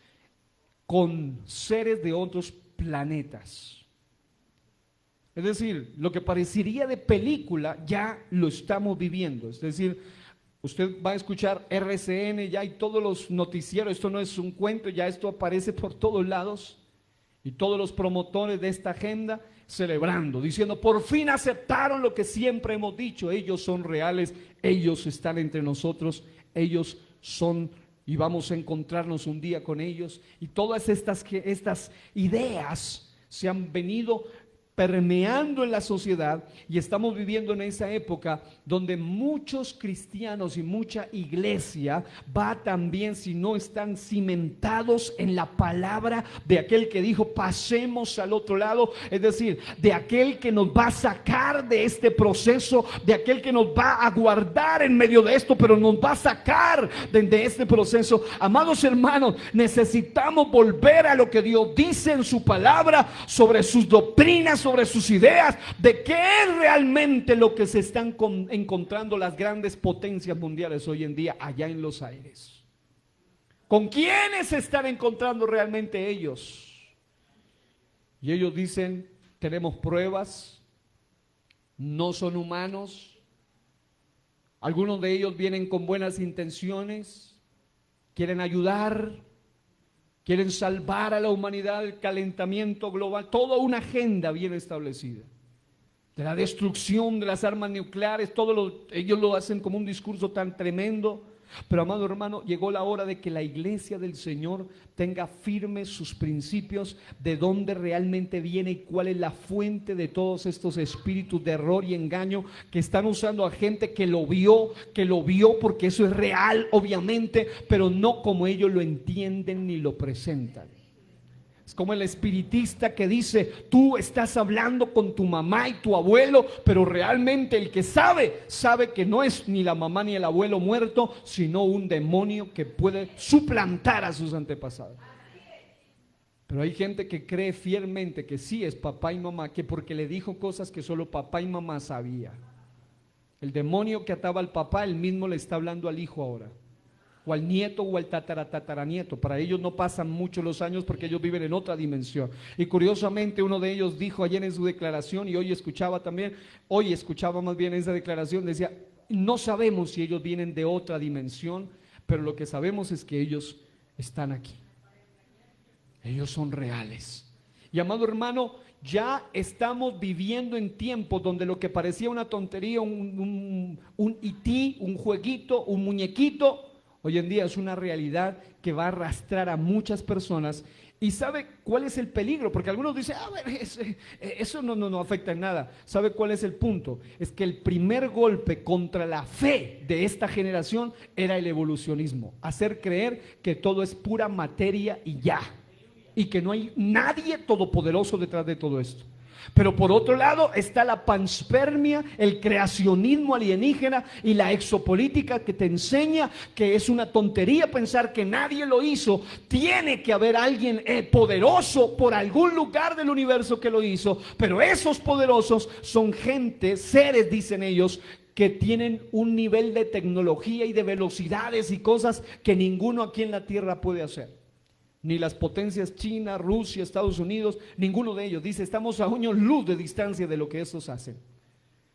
con seres de otros planetas. Es decir, lo que parecería de película ya lo estamos viviendo. Es decir, usted va a escuchar RCN ya y todos los noticieros, esto no es un cuento, ya esto aparece por todos lados. Y todos los promotores de esta agenda celebrando, diciendo, por fin aceptaron lo que siempre hemos dicho, ellos son reales, ellos están entre nosotros, ellos son, y vamos a encontrarnos un día con ellos. Y todas estas ideas se han venido permeando en la sociedad y estamos viviendo en esa época donde muchos cristianos y mucha iglesia va también, si no están cimentados en la palabra de aquel que dijo pasemos al otro lado, es decir, de aquel que nos va a sacar de este proceso, de aquel que nos va a guardar en medio de esto, pero nos va a sacar de este proceso. Amados hermanos, necesitamos volver a lo que Dios dice en su palabra sobre sus doctrinas, sobre sus ideas, de qué es realmente lo que se están encontrando las grandes potencias mundiales hoy en día allá en los aires. ¿Con quiénes se están encontrando realmente ellos? Y ellos dicen, tenemos pruebas, no son humanos, algunos de ellos vienen con buenas intenciones, quieren ayudar, quieren salvar a la humanidad del calentamiento global, toda una agenda bien establecida, de la destrucción de las armas nucleares, ellos lo hacen como un discurso tan tremendo. Pero amado hermano, llegó la hora de que la iglesia del Señor tenga firmes sus principios de dónde realmente viene y cuál es la fuente de todos estos espíritus de error y engaño que están usando a gente que lo vio porque eso es real obviamente, pero no como ellos lo entienden ni lo presentan. Es como el espiritista que dice, tú estás hablando con tu mamá y tu abuelo, pero realmente el que sabe que no es ni la mamá ni el abuelo muerto, sino un demonio que puede suplantar a sus antepasados. Pero hay gente que cree fielmente que sí es papá y mamá, que porque le dijo cosas que solo papá y mamá sabía. El demonio que ataba al papá, él mismo le está hablando al hijo ahora, o al nieto o al tataranieto. Para ellos no pasan mucho los años porque ellos viven en otra dimensión. Y curiosamente uno de ellos dijo ayer en su declaración, y hoy escuchaba más bien esa declaración, decía, no sabemos si ellos vienen de otra dimensión, pero lo que sabemos es que ellos están aquí. Ellos son reales. Y amado hermano, ya estamos viviendo en tiempos donde lo que parecía una tontería, un IT, un jueguito, un muñequito, hoy en día es una realidad que va a arrastrar a muchas personas. ¿Y sabe cuál es el peligro? Porque algunos dicen, eso no afecta en nada. ¿Sabe cuál es el punto? Es que el primer golpe contra la fe de esta generación era el evolucionismo. Hacer creer que todo es pura materia y ya. Y que no hay nadie todopoderoso detrás de todo esto. Pero por otro lado está la panspermia, el creacionismo alienígena y la exopolítica que te enseña que es una tontería pensar que nadie lo hizo. Tiene que haber alguien poderoso por algún lugar del universo que lo hizo, pero esos poderosos son gente, seres, dicen ellos, que tienen un nivel de tecnología y de velocidades y cosas que ninguno aquí en la tierra puede hacer. Ni las potencias China, Rusia, Estados Unidos, ninguno de ellos. Dice, estamos a años luz de distancia de lo que estos hacen.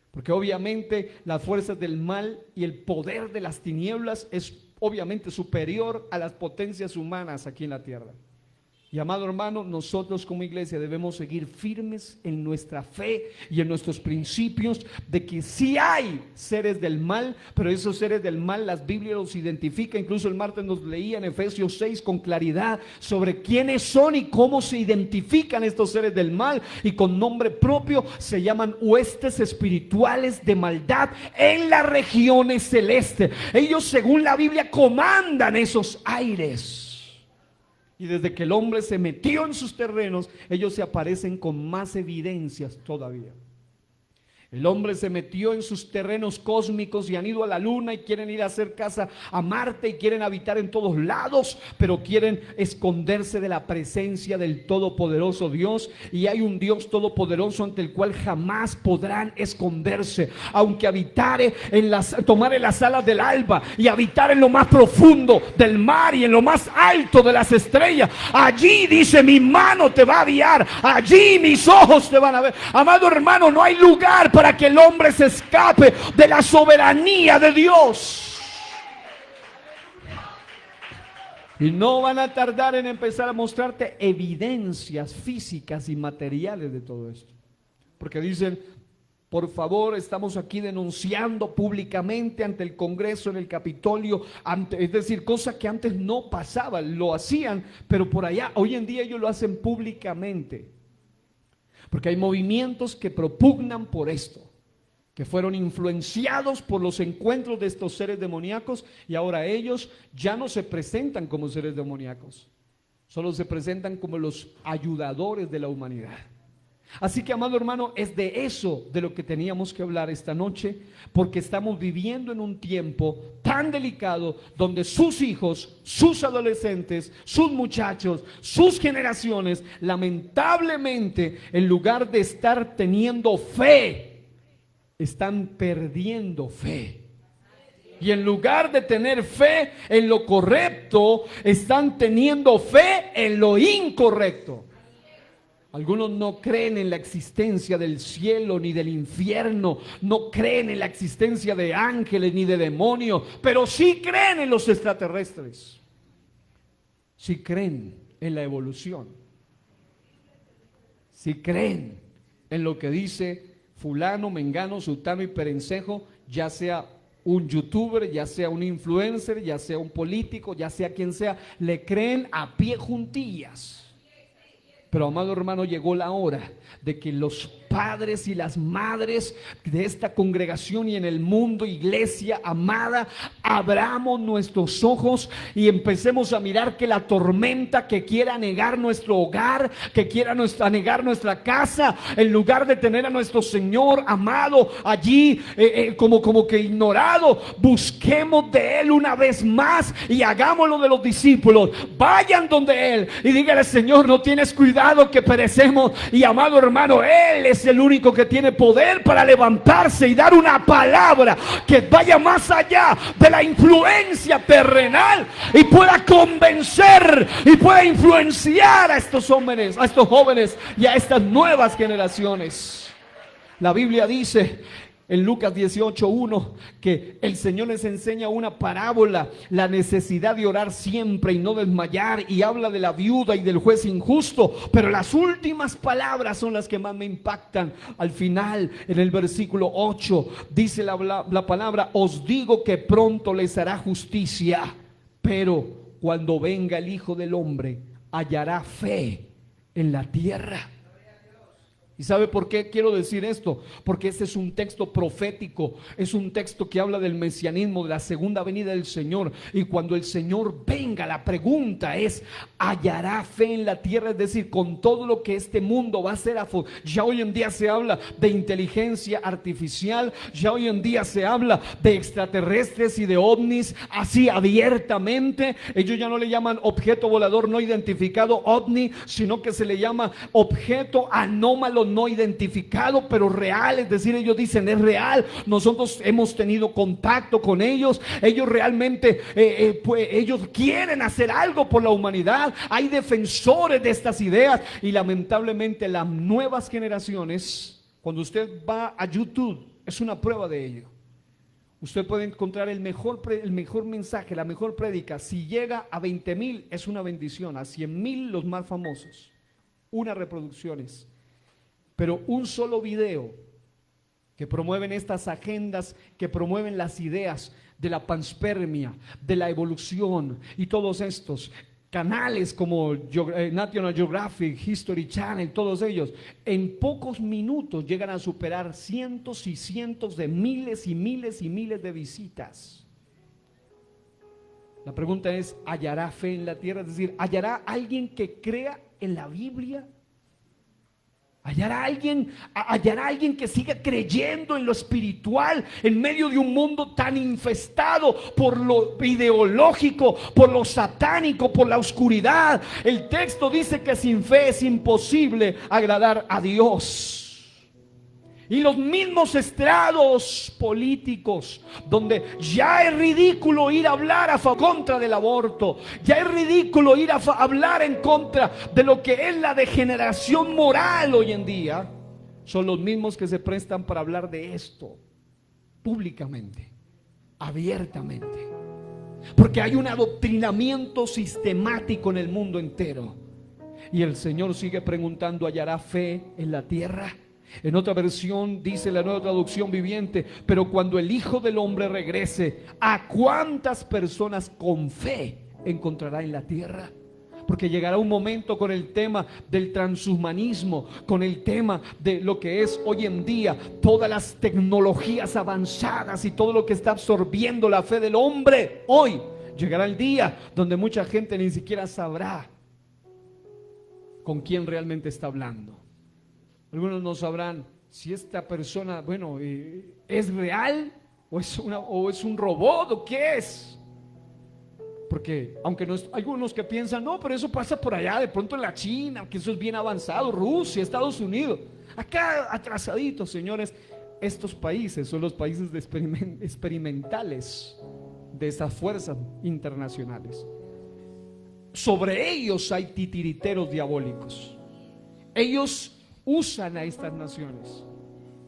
Porque obviamente las fuerzas del mal y el poder de las tinieblas es obviamente superior a las potencias humanas aquí en la tierra. Y amado hermano, nosotros como iglesia debemos seguir firmes en nuestra fe y en nuestros principios de que sí hay seres del mal, pero esos seres del mal las Biblias los identifica. Incluso el martes nos leía en Efesios 6 con claridad sobre quiénes son y cómo se identifican estos seres del mal, y con nombre propio se llaman huestes espirituales de maldad en las regiones celestes. Ellos, según la Biblia, comandan esos aires. Y desde que el hombre se metió en sus terrenos, ellos se aparecen con más evidencias todavía. El hombre se metió en sus terrenos cósmicos y han ido a la luna y quieren ir a hacer casa a Marte y quieren habitar en todos lados, pero quieren esconderse de la presencia del todopoderoso Dios. Y hay un Dios todopoderoso ante el cual jamás podrán esconderse, aunque tomare las alas del alba y habitar en lo más profundo del mar y en lo más alto de las estrellas. Allí dice: mi mano te va a guiar, allí mis ojos te van a ver. Amado hermano, no hay lugar para que el hombre se escape de la soberanía de Dios. Y no van a tardar en empezar a mostrarte evidencias físicas y materiales de todo esto. Porque dicen: por favor, estamos aquí denunciando públicamente ante el Congreso, en el Capitolio, es decir, cosas que antes no pasaban, lo hacían, pero por allá, hoy en día ellos lo hacen públicamente. Porque hay movimientos que propugnan por esto, que fueron influenciados por los encuentros de estos seres demoníacos, y ahora ellos ya no se presentan como seres demoníacos, solo se presentan como los ayudadores de la humanidad. Así que, amado hermano, es de eso de lo que teníamos que hablar esta noche, porque estamos viviendo en un tiempo tan delicado donde sus hijos, sus adolescentes, sus muchachos, sus generaciones, lamentablemente, en lugar de estar teniendo fe, están perdiendo fe. Y en lugar de tener fe en lo correcto, están teniendo fe en lo incorrecto. Algunos no creen en la existencia del cielo ni del infierno, no creen en la existencia de ángeles ni de demonios, pero sí creen en los extraterrestres, sí creen en la evolución, sí creen en lo que dice fulano, mengano, sultano y perencejo, ya sea un youtuber, ya sea un influencer, ya sea un político, ya sea quien sea, le creen a pie juntillas. Pero, amado hermano, llegó la hora de que los padres y las madres de esta congregación y en el mundo, iglesia amada, abramos nuestros ojos y empecemos a mirar que la tormenta que quiera anegar nuestro hogar, que quiera anegar nuestra casa, en lugar de tener a nuestro Señor amado allí como que ignorado, busquemos de Él una vez más y hagámoslo de los discípulos. Vayan donde Él y dígale: Señor, no tienes cuidado que perecemos. Y, amado hermano, Él es el único que tiene poder para levantarse y dar una palabra que vaya más allá de la influencia terrenal y pueda convencer y pueda influenciar a estos hombres, a estos jóvenes y a estas nuevas generaciones. La Biblia dice en Lucas 18:1 que el Señor les enseña una parábola, la necesidad de orar siempre y no desmayar, y habla de la viuda y del juez injusto, pero las últimas palabras son las que más me impactan. Al final, en el versículo 8, dice la palabra: os digo que pronto les hará justicia, pero cuando venga el Hijo del Hombre, hallará fe en la tierra. ¿Y sabe por qué quiero decir esto? Porque este es un texto profético, es un texto que habla del mesianismo, de la segunda venida del Señor. Y cuando el Señor venga, la pregunta es: ¿hallará fe en la tierra? Es decir, con todo lo que este mundo va a ser. Ya hoy en día se habla de inteligencia artificial, ya hoy en día se habla de extraterrestres y de ovnis, así abiertamente. Ellos ya no le llaman objeto volador no identificado, ovni, sino que se le llama objeto anómalo no identificado, pero real. Es decir, ellos dicen: es real, nosotros hemos tenido contacto con ellos, ellos realmente pues ellos quieren hacer algo por la humanidad. Hay defensores de estas ideas, y lamentablemente las nuevas generaciones, cuando usted va a YouTube, es una prueba de ello. Usted puede encontrar el mejor mensaje, la mejor prédica. Si llega a 20,000 es una bendición, a 100,000 los más famosos, unas reproducciones. Pero un solo video que promueven estas agendas, que promueven las ideas de la panspermia, de la evolución, y todos estos canales como National Geographic, History Channel, todos ellos, en pocos minutos llegan a superar cientos y cientos de miles y miles y miles de visitas. La pregunta es: ¿hallará fe en la tierra? Es decir, ¿hallará alguien que crea en la Biblia? Hallará alguien que siga creyendo en lo espiritual en medio de un mundo tan infestado por lo ideológico, por lo satánico, por la oscuridad. El texto dice que sin fe es imposible agradar a Dios. Y los mismos estrados políticos, donde ya es ridículo ir a hablar contra del aborto, ya es ridículo ir a hablar en contra de lo que es la degeneración moral hoy en día, son los mismos que se prestan para hablar de esto públicamente, abiertamente, porque hay un adoctrinamiento sistemático en el mundo entero. Y el Señor sigue preguntando: ¿hallará fe en la tierra? En otra versión dice la Nueva Traducción Viviente: pero cuando el Hijo del Hombre regrese, ¿a cuántas personas con fe encontrará en la tierra? Porque llegará un momento con el tema del transhumanismo, con el tema de lo que es hoy en día todas las tecnologías avanzadas y todo lo que está absorbiendo la fe del hombre. Hoy llegará el día donde mucha gente ni siquiera sabrá con quién realmente está hablando. Algunos no sabrán si esta persona, bueno, es real o es un robot o qué es. Porque aunque no hay algunos que piensan: no, pero eso pasa por allá, de pronto en la China, que eso es bien avanzado, Rusia, Estados Unidos. Acá atrasaditos, señores. Estos países son los países experimentales de estas fuerzas internacionales. Sobre ellos hay titiriteros diabólicos. Ellos usan a estas naciones.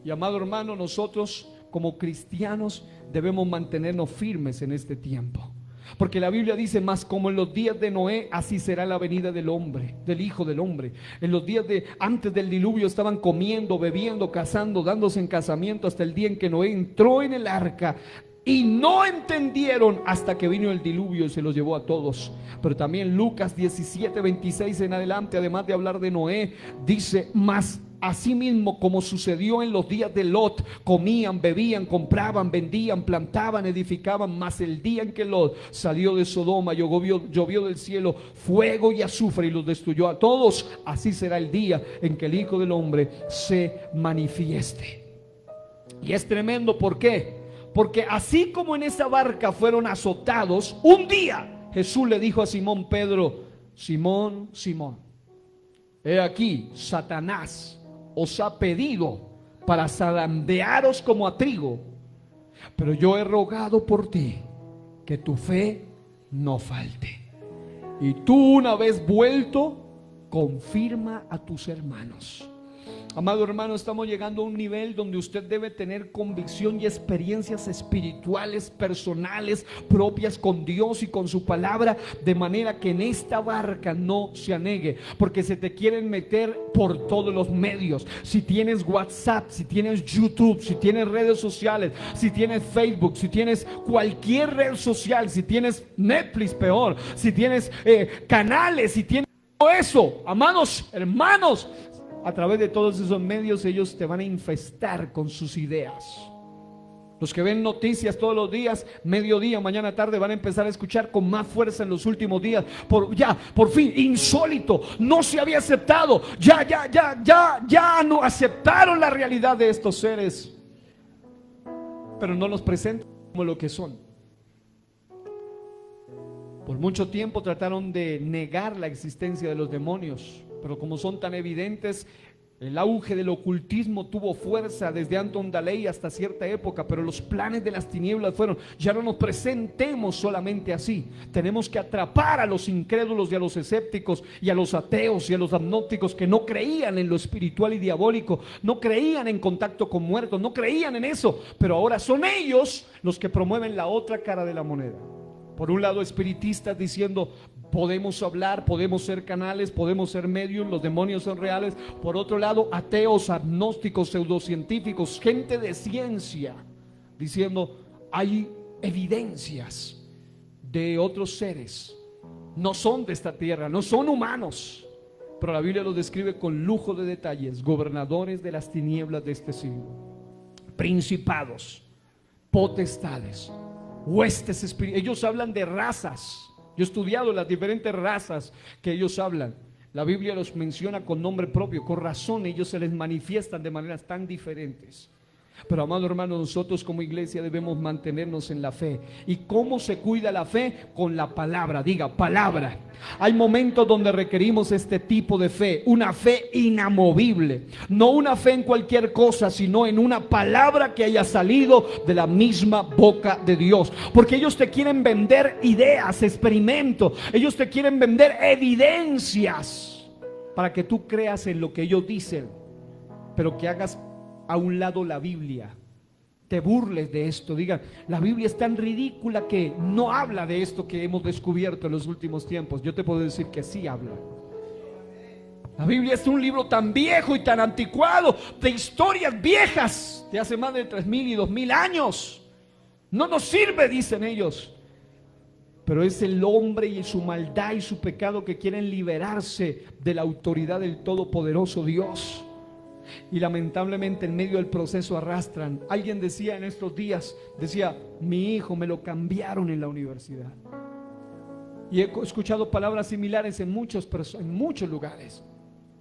Y amado hermano, nosotros como cristianos debemos mantenernos firmes en este tiempo, porque la Biblia dice: mas como en los días de Noé, así será la venida del hombre, del Hijo del Hombre. En los días antes del diluvio estaban comiendo, bebiendo, casando, dándose en casamiento, hasta el día en que Noé entró en el arca. Y no entendieron hasta que vino el diluvio y se los llevó a todos. Pero también Lucas 17:26 en adelante, además de hablar de Noé, dice: mas asimismo como sucedió en los días de Lot, comían, bebían, compraban, vendían, plantaban, edificaban. Mas el día en que Lot salió de Sodoma, llovió del cielo fuego y azufre y los destruyó a todos. Así será el día en que el Hijo del Hombre se manifieste. Y es tremendo. ¿Por qué? Porque así como en esa barca fueron azotados, un día Jesús le dijo a Simón Pedro: Simón, Simón, he aquí Satanás os ha pedido para zarandearos como a trigo, pero yo he rogado por ti que tu fe no falte. Y tú, una vez vuelto, confirma a tus hermanos. Amado hermano, estamos llegando a un nivel donde usted debe tener convicción y experiencias espirituales, personales, propias con Dios y con su palabra, de manera que en esta barca no se anegue, porque se te quieren meter por todos los medios. Si tienes WhatsApp, si tienes YouTube, si tienes redes sociales, si tienes Facebook, si tienes cualquier red social, si tienes Netflix, peor, si tienes canales, si tienes todo eso, amados hermanos, a través de todos esos medios ellos te van a infestar con sus ideas. Los que ven noticias todos los días, mediodía, mañana, tarde, van a empezar a escuchar con más fuerza en los últimos días. Por fin, insólito, no se había aceptado. Ya no aceptaron la realidad de estos seres, pero no los presentan como lo que son. Por mucho tiempo trataron de negar la existencia de los demonios, pero como son tan evidentes, el auge del ocultismo tuvo fuerza desde Anton LaVey hasta cierta época. Pero los planes de las tinieblas fueron: ya no nos presentemos solamente así, tenemos que atrapar a los incrédulos y a los escépticos y a los ateos y a los agnósticos que no creían en lo espiritual y diabólico, no creían en contacto con muertos, no creían en eso. Pero ahora son ellos los que promueven la otra cara de la moneda. Por un lado, espiritistas diciendo: podemos hablar, podemos ser canales, podemos ser medios, los demonios son reales. Por otro lado, ateos, agnósticos, pseudocientíficos, gente de ciencia diciendo: hay evidencias de otros seres, no son de esta tierra, no son humanos. Pero la Biblia los describe con lujo de detalles: gobernadores de las tinieblas de este siglo, principados, potestades, huestes espirituales. Ellos hablan de razas. Yo he estudiado las diferentes razas que ellos hablan. La Biblia los menciona con nombre propio, con razón ellos se les manifiestan de maneras tan diferentes. Pero amado hermano, nosotros como iglesia debemos mantenernos en la fe. ¿Y cómo se cuida la fe? Con la palabra. Diga, palabra. Hay momentos donde requerimos este tipo de fe, una fe inamovible, no una fe en cualquier cosa, sino en una palabra que haya salido de la misma boca de Dios. Porque ellos te quieren vender ideas, experimentos, ellos te quieren vender evidencias para que tú creas en lo que ellos dicen, pero que hagas a un lado la Biblia, te burles de esto. Digan, la Biblia es tan ridícula que no habla de esto que hemos descubierto en los últimos tiempos. Yo te puedo decir que sí habla. La Biblia es un libro tan viejo y tan anticuado, de historias viejas de hace más de 3000 y 2000 años. No nos sirve, dicen ellos. Pero es el hombre y su maldad y su pecado que quieren liberarse de la autoridad del todopoderoso Dios. Y lamentablemente en medio del proceso arrastran. Alguien decía en estos días, decía, mi hijo me lo cambiaron en la universidad. Y he escuchado palabras similares en muchos lugares.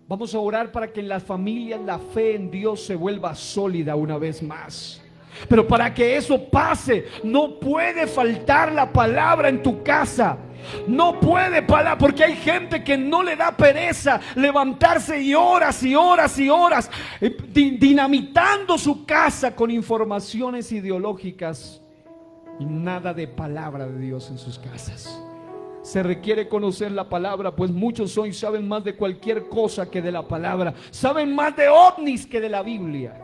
Vamos a orar para que en las familias la fe en Dios se vuelva sólida una vez más. Pero para que eso pase, no puede faltar la palabra en tu casa. No puede parar, porque hay gente que no le da pereza levantarse y horas y horas y horas dinamitando su casa con informaciones ideológicas y nada de palabra de Dios en sus casas. Se requiere conocer la palabra, pues muchos hoy saben más de cualquier cosa que de la palabra, saben más de ovnis que de la Biblia.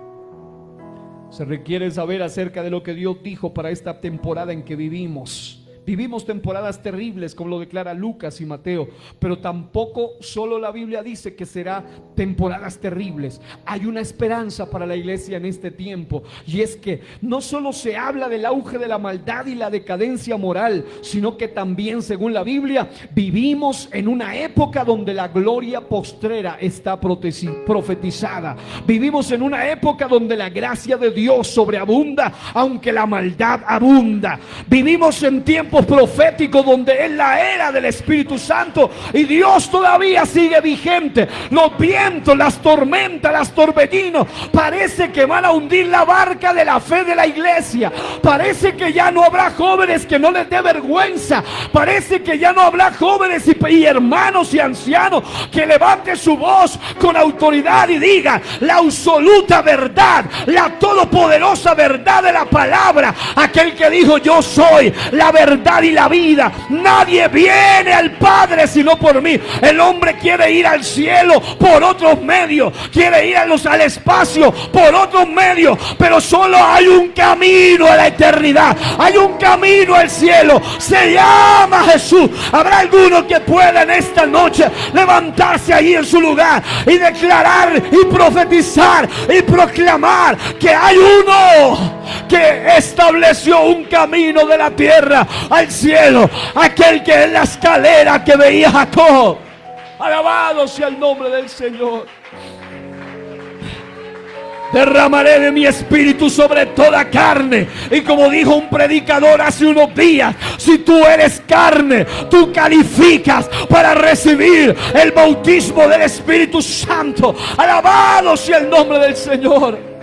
Se requiere saber acerca de lo que Dios dijo para esta temporada en que vivimos. Vivimos temporadas terribles, como lo declara Lucas y Mateo, pero tampoco solo la Biblia dice que será temporadas terribles. Hay una esperanza para la iglesia en este tiempo, y es que no solo se habla del auge de la maldad y la decadencia moral, sino que también, según la Biblia, vivimos en una época donde la gloria postrera está profetizada. Vivimos en una época donde la gracia de Dios sobreabunda, aunque la maldad abunda. Vivimos en tiempos proféticos donde es la era del Espíritu Santo y Dios todavía sigue vigente. Los vientos, las tormentas, los torbellinos parece que van a hundir la barca de la fe de la iglesia. Parece que ya no habrá jóvenes que no les dé vergüenza. Parece que ya no habrá jóvenes y hermanos y ancianos que levanten su voz con autoridad y digan la absoluta verdad, la todopoderosa verdad de la palabra. Aquel que dijo, yo soy la verdad y la vida, nadie viene al Padre sino por mí. El hombre quiere ir al cielo por otros medios, quiere ir al espacio por otros medios, pero solo hay un camino a la eternidad, hay un camino al cielo, se llama Jesús. Habrá alguno que pueda en esta noche levantarse ahí en su lugar y declarar y profetizar y proclamar que hay uno que estableció un camino de la tierra al cielo, aquel que es la escalera que veía Jacob. Alabado sea el nombre del Señor. Derramaré de mi espíritu sobre toda carne. Y como dijo un predicador hace unos días, si tú eres carne, tú calificas para recibir el bautismo del Espíritu Santo. Alabado sea el nombre del Señor.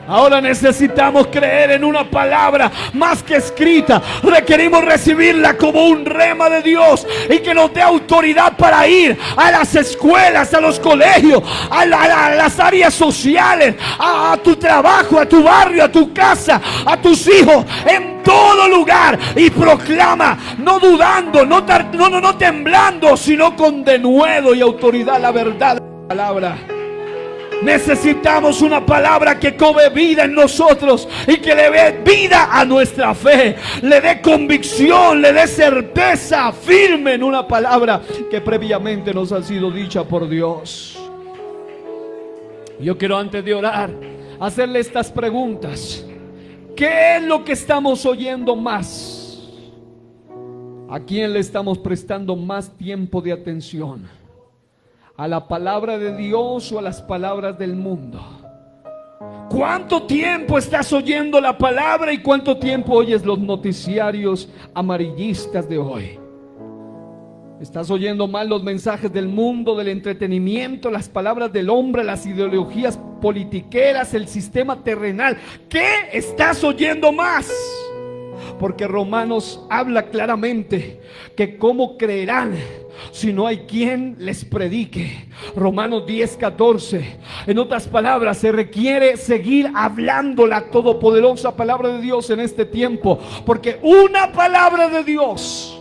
Ahora necesitamos creer en una palabra más que escrita. Requerimos recibirla como un rema de Dios y que nos dé autoridad para ir a las escuelas, a los colegios, a las áreas sociales, a tu trabajo, a tu barrio, a tu casa, a tus hijos, en todo lugar, y proclama, no dudando, no temblando, sino con denuedo y autoridad la verdad de la palabra. Necesitamos una palabra que cobre vida en nosotros y que le dé vida a nuestra fe, le dé convicción, le dé certeza firme en una palabra que previamente nos ha sido dicha por Dios. Yo quiero, antes de orar, hacerle estas preguntas. ¿Qué es lo que estamos oyendo más? ¿A quién le estamos prestando más tiempo de atención? ¿A la palabra de Dios o a las palabras del mundo? ¿Cuánto tiempo estás oyendo la palabra y cuánto tiempo oyes los noticiarios amarillistas de hoy? Estás oyendo mal los mensajes del mundo, del entretenimiento, las palabras del hombre, las ideologías politiqueras, el sistema terrenal. ¿Qué estás oyendo más? Porque Romanos habla claramente que cómo creerán si no hay quien les predique. Romanos 10:14. En otras palabras, se requiere seguir hablando la todopoderosa palabra de Dios en este tiempo, porque una palabra de Dios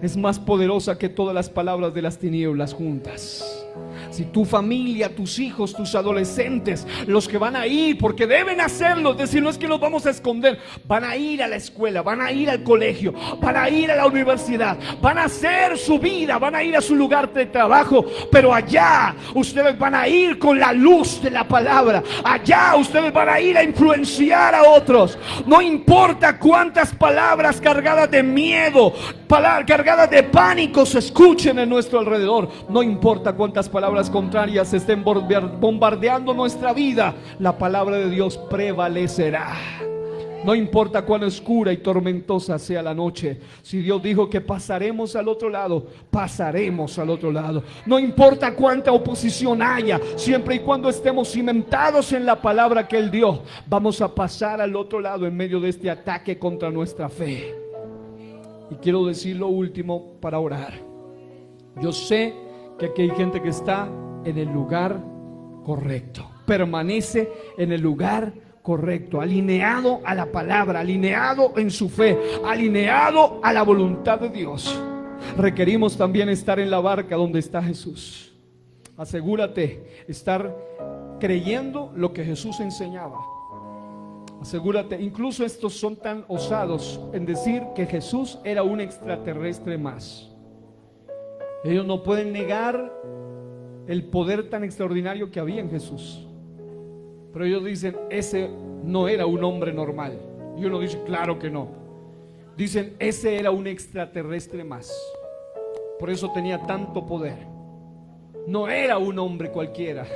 es más poderosa que todas las palabras de las tinieblas juntas. Si tu familia, tus hijos, tus adolescentes, los que van a ir, porque deben hacerlo, es decir, no es que los vamos a esconder, van a ir a la escuela, van a ir al colegio, van a ir a la universidad, van a hacer su vida, van a ir a su lugar de trabajo, pero allá ustedes van a ir con la luz de la palabra. Allá ustedes van a ir a influenciar a otros. No importa cuántas palabras cargadas de miedo, cargadas de pánico se escuchen en nuestro alrededor. No importa cuántas palabras contrarias estén bombardeando nuestra vida, la palabra de Dios prevalecerá. No importa cuán oscura y tormentosa sea la noche, si Dios dijo que pasaremos al otro lado, pasaremos al otro lado. No importa cuánta oposición haya, siempre y cuando estemos cimentados en la palabra que Él dio, vamos a pasar al otro lado en medio de este ataque contra nuestra fe. Y quiero decir lo último para orar. Yo sé que aquí hay gente que está en el lugar correcto, permanece en el lugar correcto, alineado a la palabra, alineado en su fe, alineado a la voluntad de Dios. Requerimos también estar en la barca donde está Jesús. Asegúrate estar creyendo lo que Jesús enseñaba. Asegúrate, incluso estos son tan osados en decir que Jesús era un extraterrestre más. Ellos no pueden negar el poder tan extraordinario que había en Jesús, pero ellos dicen, ese no era un hombre normal. Y uno dice, claro que no. Dicen, ese era un extraterrestre más. Por eso tenía tanto poder. No era un hombre cualquiera,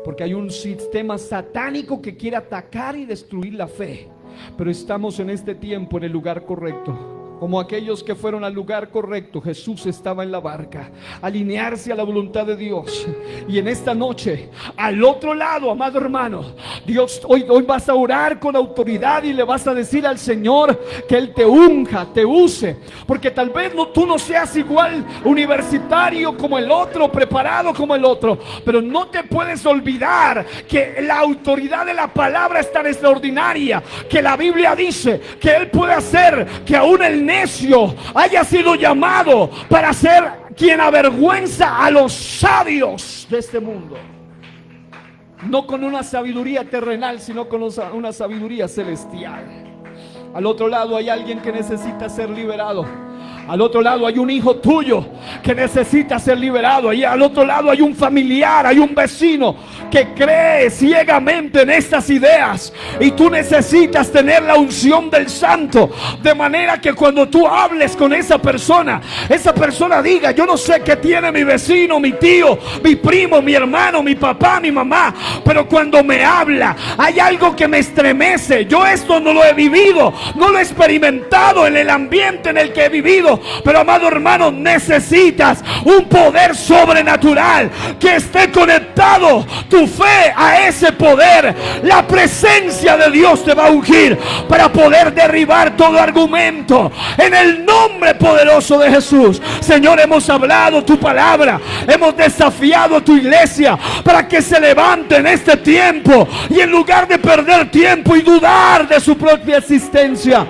porque hay un sistema satánico que quiere atacar y destruir la fe. Pero estamos en este tiempo en el lugar correcto. Como aquellos que fueron al lugar correcto, Jesús estaba en la barca, alinearse a la voluntad de Dios. Y en esta noche, al otro lado, amado hermano, Dios, hoy vas a orar con autoridad y le vas a decir al Señor que Él te unja, te use. Porque tal vez tú no seas igual universitario como el otro, preparado como el otro, pero no te puedes olvidar que la autoridad de la palabra es tan extraordinaria, que la Biblia dice que Él puede hacer que aún el necio haya sido llamado para ser quien avergüenza a los sabios de este mundo. No con una sabiduría terrenal, sino con una sabiduría celestial. Al otro lado hay alguien que necesita ser liberado. Al otro lado hay un hijo tuyo que necesita ser liberado. Ahí al otro lado hay un familiar, hay un vecino que cree ciegamente en estas ideas. Y tú necesitas tener la unción del Santo, de manera que cuando tú hables con esa persona diga, yo no sé qué tiene mi vecino, mi tío, mi primo, mi hermano, mi papá, mi mamá, pero cuando me habla hay algo que me estremece. Yo esto no lo he vivido, no lo he experimentado en el ambiente en el que he vivido. Pero amado hermano, necesitas un poder sobrenatural que esté conectado tu fe a ese poder. La presencia de Dios te va a ungir para poder derribar todo argumento en el nombre poderoso de Jesús. Señor, hemos hablado tu palabra, hemos desafiado a tu iglesia para que se levante en este tiempo y en lugar de perder tiempo y dudar de su propia existencia,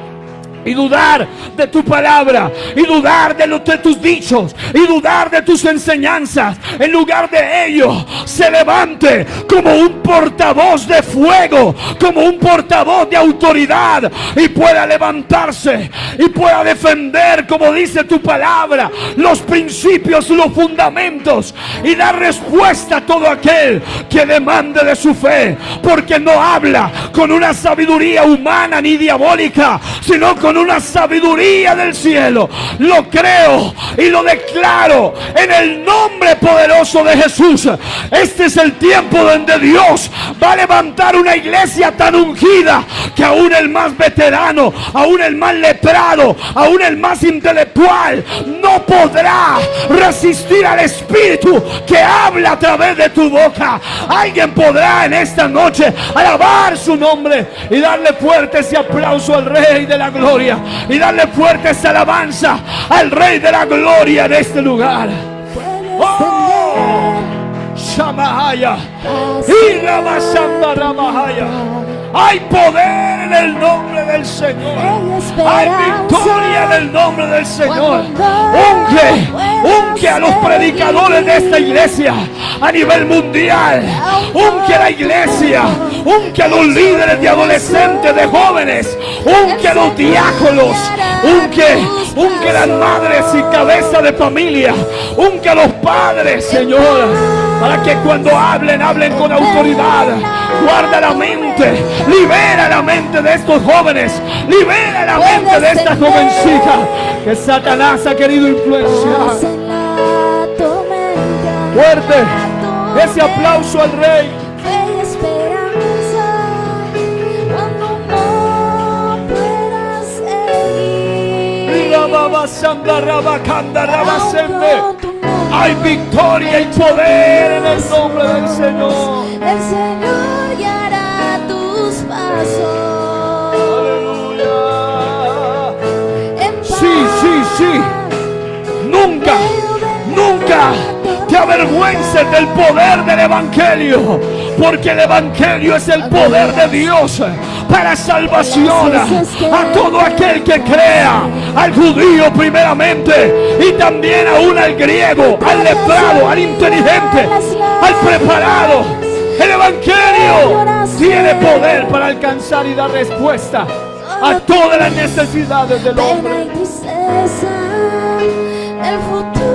y dudar de tu palabra, y dudar de tus dichos, y dudar de tus enseñanzas, en lugar de ello se levante como un portavoz de fuego, como un portavoz de autoridad, y pueda levantarse y pueda defender, como dice tu palabra, los principios y los fundamentos, y dar respuesta a todo aquel que demande de su fe, porque no habla con una sabiduría humana ni diabólica, sino con con una sabiduría del cielo. Lo creo y lo declaro en el nombre poderoso de Jesús. Este es el tiempo donde Dios va a levantar una iglesia tan ungida que aún el más veterano, aún el más letrado, aún el más intelectual no podrá resistir al Espíritu que habla a través de tu boca. Alguien podrá en esta noche alabar su nombre y darle fuerte ese aplauso al Rey de la Gloria y darle fuerte esa alabanza al Rey de la Gloria en este lugar. ¡Oh! Shamahaya y Ramasamba Ramahaya. Hay poder en el nombre del Señor. Hay victoria en el nombre del Señor. Unge a los predicadores de esta iglesia a nivel mundial. Unge a la iglesia. Unge a los líderes de adolescentes, de jóvenes. Unge a los diáconos. Unge a las madres y cabeza de familia. Unge a los padres, Señor, para que cuando hablen con autoridad. Guarda la mente, libera la mente de estos jóvenes, libera la mente de esta jovencita que Satanás ha querido influenciar. Fuerte ese aplauso al Rey. Hay victoria y poder en el nombre del Señor. El Señor guiará tus pasos. Aleluya. Sí. Nunca te avergüences del poder del Evangelio, porque el Evangelio es el poder de Dios para salvación a todo aquel que crea, al judío primeramente y también aún al griego, al letrado, al inteligente, al preparado. El Evangelio tiene poder para alcanzar y dar respuesta a todas las necesidades del hombre. El futuro